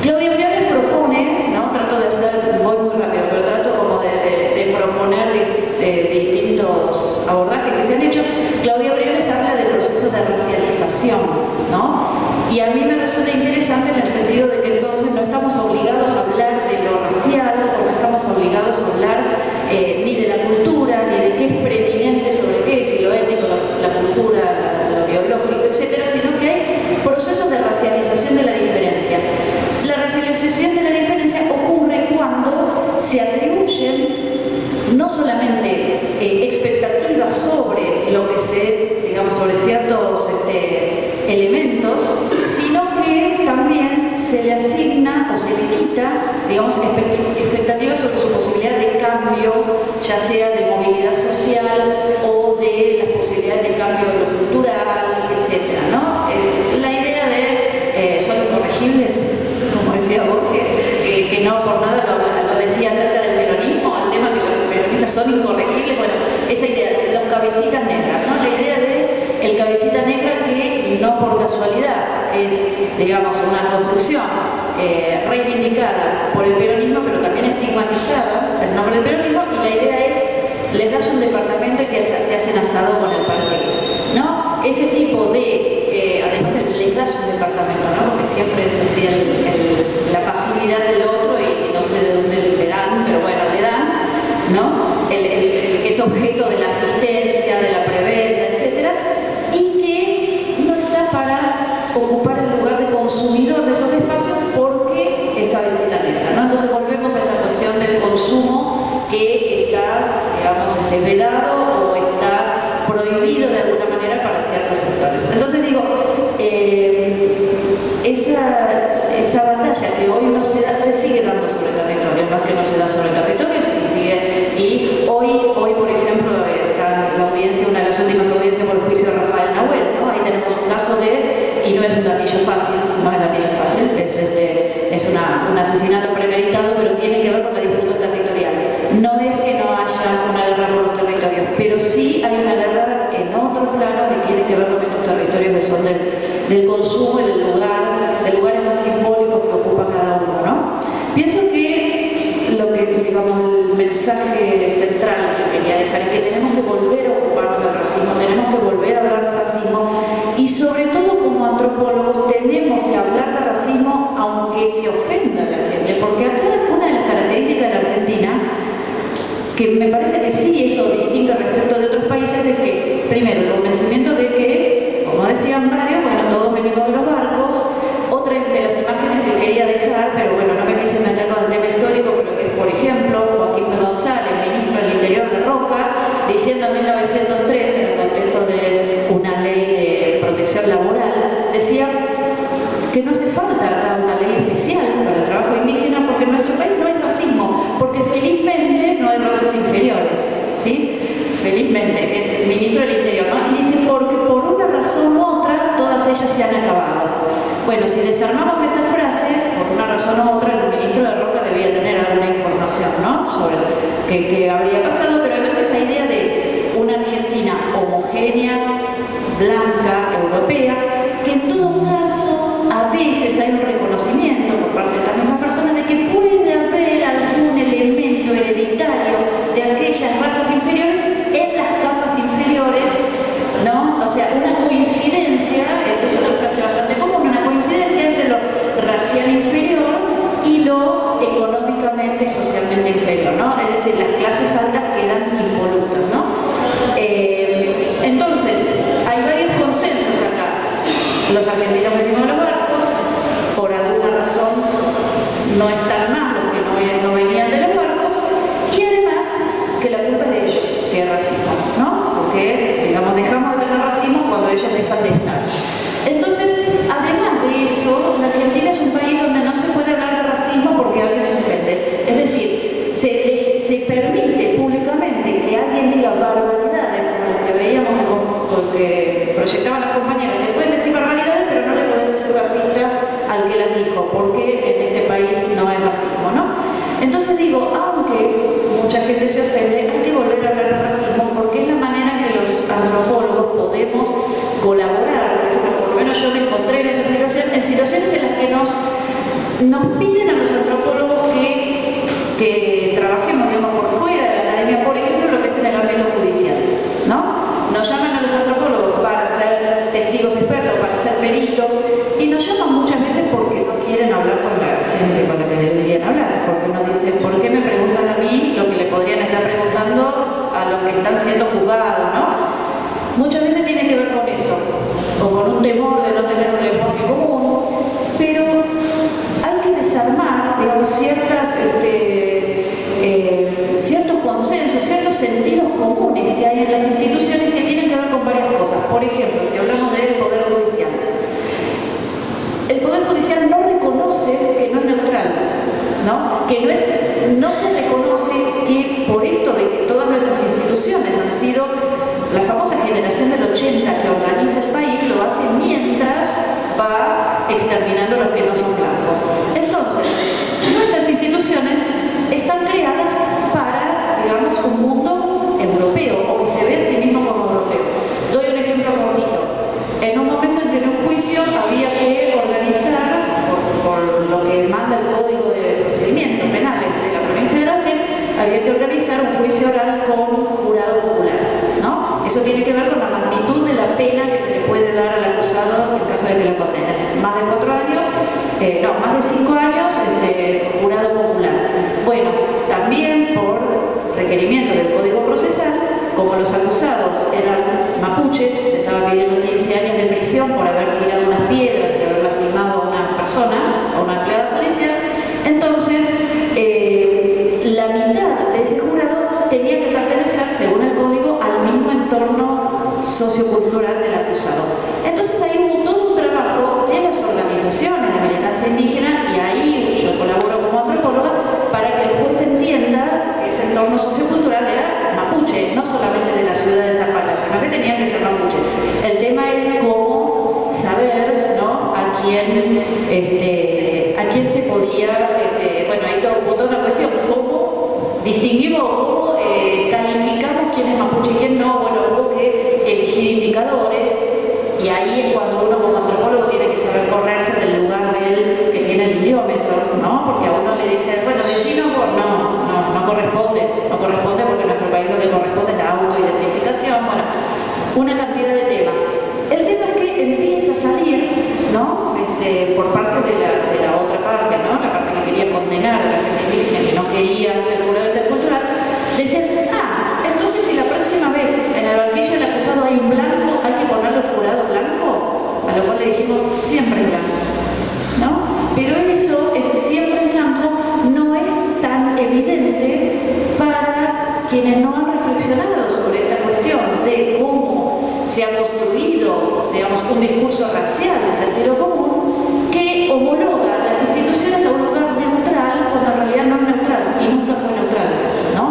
Claudia Briones propone, ¿no? Trato de hacer, voy muy rápido, pero trato como de proponer distintos abordajes que se han hecho. Claudia Briones habla de procesos de racialización, ¿no? Y a mí me resulta interesante en el sentido de que entonces no estamos obligados a hablar de lo racial, o no estamos obligados a hablar ni de la cultura, ni de qué es preeminente sobre qué, si lo ético, la cultura, lo biológico, etcétera, sino que hay procesos de racialización de la diferencia. La racialización de la diferencia ocurre cuando se atribuyen no solamente expectativas sobre lo que digamos, sobre ciertos elementos, sino que también se le asigna o se le quita, digamos, expectativas sobre su posibilidad de cambio, ya sea de movilidad social o de las posibilidades de cambio en lo cultural, etc., ¿no? La idea de son incorregibles, como decía Borges, que no por nada lo decía acerca del peronismo, el tema que los peronistas son incorregibles, bueno, esa idea, los cabecitas negras, ¿no? La idea de el cabecita negra que no por casualidad es, digamos, una construcción reivindicada por el peronismo, pero también estigmatizada el nombre del peronismo, y la idea es, les das un departamento y te hacen asado con el partido, ¿no? Ese tipo de, además les das un departamento, ¿no? Porque siempre es así la pasividad del otro y no sé de dónde le verán, pero bueno, le dan, ¿no? El que es objeto de la asistencia, de la prebenda, etcétera, y que no está para ocupar el lugar de consumidor de esos espacios porque es cabecita negra, ¿no? Entonces volvemos a esta cuestión del consumo que está, digamos, vedado o está prohibido de alguna manera para ciertos sectores. Entonces digo, esa batalla que hoy no se da, se sigue dando sobre el territorio, no es que no se da sobre el territorio, y hoy, por ejemplo, está la audiencia, una de las últimas audiencias por el juicio de Rafael Nahuel, ¿no? Ahí tenemos un caso y no es un gatillo fácil, es un asesinato premeditado, pero tiene que ver con la disputa territorial. No es que no haya una guerra por los territorios, pero sí hay una guerra en otro plano que tiene que ver con estos territorios que son del consumo y del lugares más simbólicos que ocupa cada uno, ¿no? Pienso que lo que, digamos, el mensaje central que quería dejar es que tenemos que volver a ocuparnos del racismo, tenemos que volver a hablar del racismo y sobre todo como antropólogos tenemos que hablar de racismo aunque se ofenda a la gente, porque acá una de las características de la Argentina, que me parece que sí eso distingue respecto de otros países, es que, primero, el convencimiento de que, como decían varios, bueno, todos venimos de los barcos. Otra de las imágenes que quería dejar, pero bueno, no me quise meter con el tema histórico, pero que es, por ejemplo, Joaquín González, ministro del Interior de Roca, diciendo en 1903, en el contexto de una ley de protección laboral, decía que no hace falta acá una ley especial para el trabajo indígena porque en nuestro país no hay racismo, porque felizmente no hay razas inferiores, ¿sí? Felizmente, es el ministro del Interior, ¿no? Y dice, porque por una razón u otra, todas ellas se han acabado. Bueno, si desarmamos esta frase, por una razón u otra, el ministro de Roca debía tener alguna información, ¿no?, sobre qué habría pasado, pero además esa idea de una Argentina homogénea, blanca, europea, que en todo caso a veces hay un reconocimiento por parte de estas mismas personas de que puede haber algún elemento hereditario de aquellas razas inferiores en las capas inferiores, ¿no? O sea, una coincidencia, esto es una frase bastante común, una coincidencia entre lo racial inferior y lo económicamente y socialmente inferior, ¿no? Es decir, las clases altas quedan involucras, ¿no? Entonces, hay varios consensos acá. Los argentinos venimos a los barcos, por alguna razón no están mal los que no venían de los barcos, y además que la culpa es de ellos, si hay racismo, ¿no? Porque, digamos, dejamos de tener racismo cuando ellos dejan de estar. Entonces, además de eso, la Argentina es un país donde no se puede hablar de racismo porque alguien se ofende. Es decir, se permite públicamente que alguien diga barbaridades, como las que veíamos que proyectaban las compañeras. Se pueden decir barbaridades, pero no le pueden decir racista al que las dijo, porque en este país no hay racismo, ¿no? Entonces digo, aunque mucha gente se ofende, hay que volver a hablar de racismo porque es la manera en que los antropólogos podemos colaborar. Por ejemplo, por lo menos yo me encontré en esa situación, en situaciones en las que nos piden a los antropólogos que trabajemos, digamos, por fuera de la academia, por ejemplo, lo que es en el ámbito judicial, ¿no? Nos llaman a los antropólogos para ser testigos expertos, para ser peritos, y nos llaman muchas veces porque no quieren hablar con la gente con la que deberían hablar, porque uno dice, ¿por qué me preguntan a mí lo que le podrían estar preguntando a los que están siendo juzgados, ¿no? Muchas veces tiene que ver con eso, o con un temor de no tener un lenguaje común, pero hay que desarmar, digamos, ciertos consensos, ciertos sentidos comunes que hay en las instituciones que tienen que ver con varias cosas. Por ejemplo, si hablamos del Poder Judicial. El Poder Judicial no reconoce que no es neutral, ¿no? Que no se reconoce que por esto de que todas nuestras instituciones han sido la famosa generación del 80 que organiza el país, lo hace mientras va exterminando a los que no son blancos. Entonces, nuestras instituciones están creadas para, digamos, un mundo europeo, o que se ve a sí mismo como europeo. Doy un ejemplo cortito. En un momento en que en un juicio había que organizar, por lo que manda el Código de Procedimientos Penales de la provincia de Neuquén, había que organizar un juicio oral con jurado popular, ¿no? Eso tiene que ver con la magnitud de la pena que se le puede dar al acusado en caso de que lo condenen. Más de 4 años, más de 5 años entre jurado popular. Bueno, también por requerimiento del Código Procesal, como los acusados eran mapuches, se estaba pidiendo 15 años de prisión por haber tirado unas piedras y haber lastimado a una persona, a una empleada judicial, entonces la mitad de ese jurado tenía que pertenecer, según el Código, al mismo entorno sociocultural del acusado. Entonces ahí hubo todo un trabajo de las organizaciones de militancia indígena, y ahí yo colaboro como antropóloga para que el juez entienda que ese entorno sociocultural era mapuche, no solamente de la ciudad de Zapala, sino que tenía que ser mapuche. El tema es cómo saber, ¿no?, a quién se podía, bueno, ahí toda una cuestión, cómo distinguimos, cómo calificamos quién es mapuche y quién no. Bueno, hubo que elegir indicadores, y ahí es cuando uno como antropólogo tiene que saber correrse del lugar del que tiene el idiómetro, ¿no? Porque a uno le dicen, bueno, decinos vos, no corresponde porque en nuestro país lo que corresponde es la autoidentificación, bueno, una cantidad de temas. El tema es que empieza a salir, ¿no?, por parte de la otra parte, ¿no?, la parte que quería condenar a la gente indígena, que no quería el jurado intercultural, decían, entonces si la próxima vez en el banquillo del acusado hay un blanco, hay que ponerle el jurado blanco, a lo cual le dijimos, siempre es blanco, ¿no? Pero ese siempre es blanco, no es tan evidente para quienes no han reflexionado sobre esta cuestión de cómo se ha construido, digamos, un discurso racial de sentido común que homologa las instituciones a un lugar neutral cuando en realidad no es neutral y nunca fue neutral, ¿no?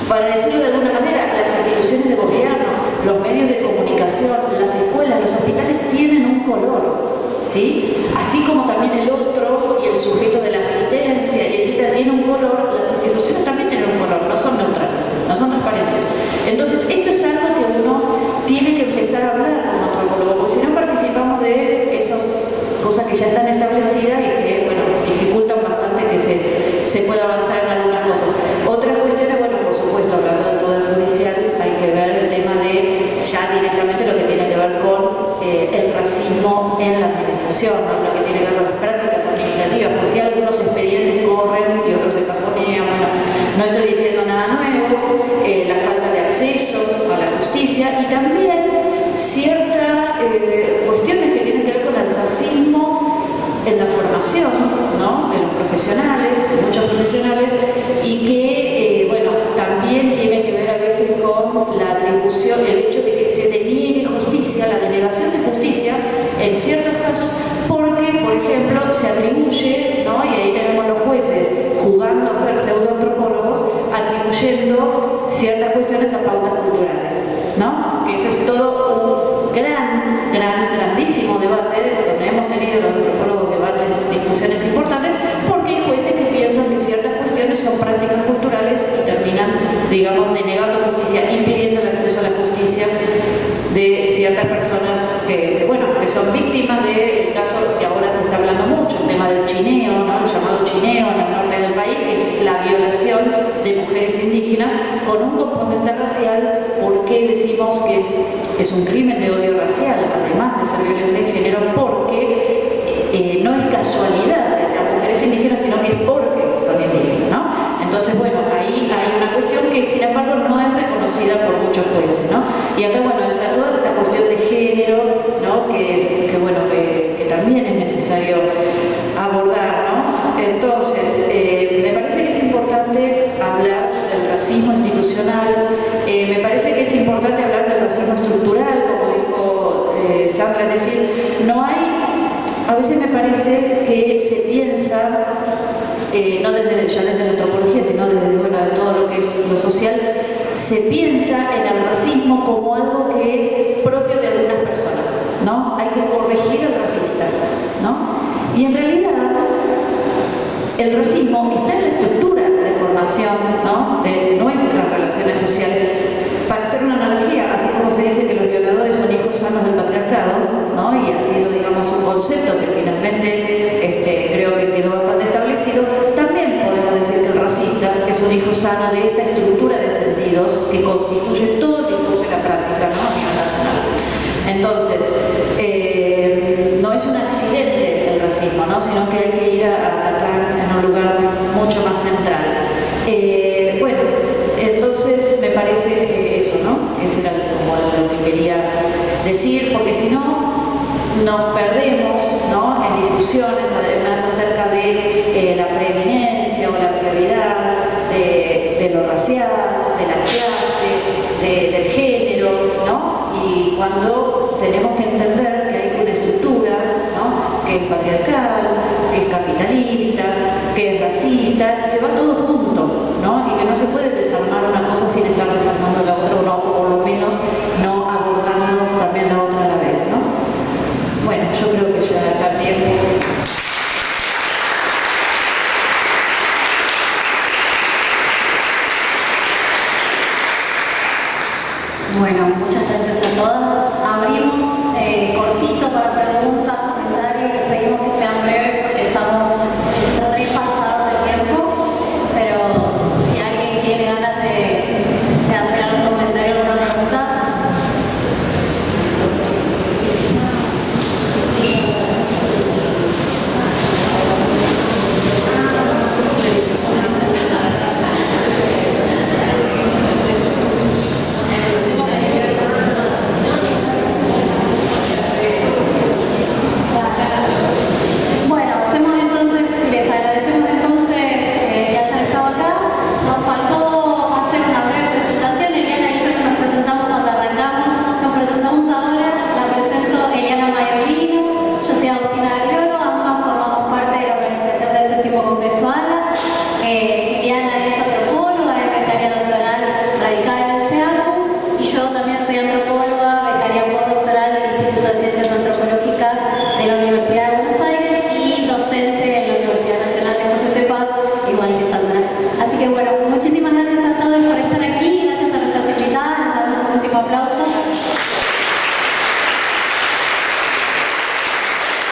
Para decirlo de alguna manera, las instituciones de gobierno, los medios de comunicación, las escuelas, los hospitales tienen un color, ¿sí? Así como también el otro y el sujeto de la asistencia y etcétera tiene un color, las instituciones también tienen un color, no son neutrales, no son transparentes. Entonces esto es algo que uno tiene que empezar a hablar como antropólogo, porque si no participamos de esas cosas que ya están establecidas y que, bueno, dificultan bastante que se pueda avanzar en algunas cosas. Otras cuestiones, bueno, por supuesto, hablando del Poder Judicial, hay que ver el tema de ya directamente lo que tiene que ver con el racismo en la administración, ¿no? Lo que tiene que ver con las prácticas administrativas, porque algunos expedientes corren y otros se cajonean. Bueno, no estoy diciendo nada nuevo, la falta de acceso a la justicia y también ciertas cuestiones que tienen que ver con el racismo en la formación, ¿no? De los profesionales, de muchos profesionales, y que, bueno, también tiene que ver a veces con la atribución, el hecho de que se deniegue justicia, la denegación de justicia en ciertos casos, porque, por ejemplo, se atribuye, ¿no? Y ahí tenemos los jueces jugando a ser pseudoantropólogos, atribuyendo ciertas cuestiones a pautas culturales, ¿no? Que eso es todo un grandísimo debate, donde hemos tenido los antropólogos debates, discusiones importantes, porque hay jueces que piensan que ciertas cuestiones son prácticas culturales y terminan, digamos, denegando justicia, impidiendo el acceso a la justicia de ciertas personas que son víctimas del caso que ahora se está hablando mucho, el tema del chineo, ¿no? El llamado chineo en el norte del país, que es la violación de mujeres indígenas con un componente racial. ¿Por qué decimos que es un crimen de odio racial, además de ser violencia de género? Porque no es casualidad que sean mujeres indígenas, sino que es porque son indígenas, ¿no? Entonces, bueno, ahí hay una cuestión que, sin embargo, no es reconocida por muchos jueces, ¿no? Y acá, bueno, entra toda esta cuestión de género, ¿no? Que también es necesario abordar, ¿no? Entonces, me parece que es importante hablar del racismo institucional, me parece que es importante hablar del racismo estructural, como dijo Sandra, es decir, no hay, a veces me parece que se piensa, no ya desde la antropología, sino desde, bueno, de todo lo que es lo social, se piensa en el racismo como algo que es propio de algunas personas, ¿no? Hay que corregir al racista, ¿no? Y en realidad, el racismo está en la estructura de formación, ¿no? De nuestras relaciones sociales. Para hacer una analogía, así como se dice que los violadores son hijos sanos del patriarcado, ¿no? Y ha sido, digamos, un concepto que finalmente creo que quedó bastante establecido, también podemos decir que el racista es un hijo sano de esta estructura de sentidos que constituye todo el discurso y la práctica, ¿no? A nivel nacional. Entonces, no es un accidente el racismo, ¿no? Sino que hay que ir a atacar en un lugar mucho más central. Bueno, entonces me parece que eso, ¿no? Ese era como lo que quería decir, porque si no, nos perdemos, ¿no? En discusiones, además, acerca de la preeminencia o la prioridad de lo racial, de la clase, del género, ¿no? Y cuando tenemos que entender que hay una estructura, ¿no? Que es patriarcal, que es capitalista, que es racista y que va todo junto, ¿no? Y que no se puede desarmar una cosa sin estar desarmando la otra, o por lo menos no abordando también la otra a la vez, ¿no? Bueno, yo creo que ya está tiempo. Bueno, muchas gracias a todas. Abrimos cortito para preguntas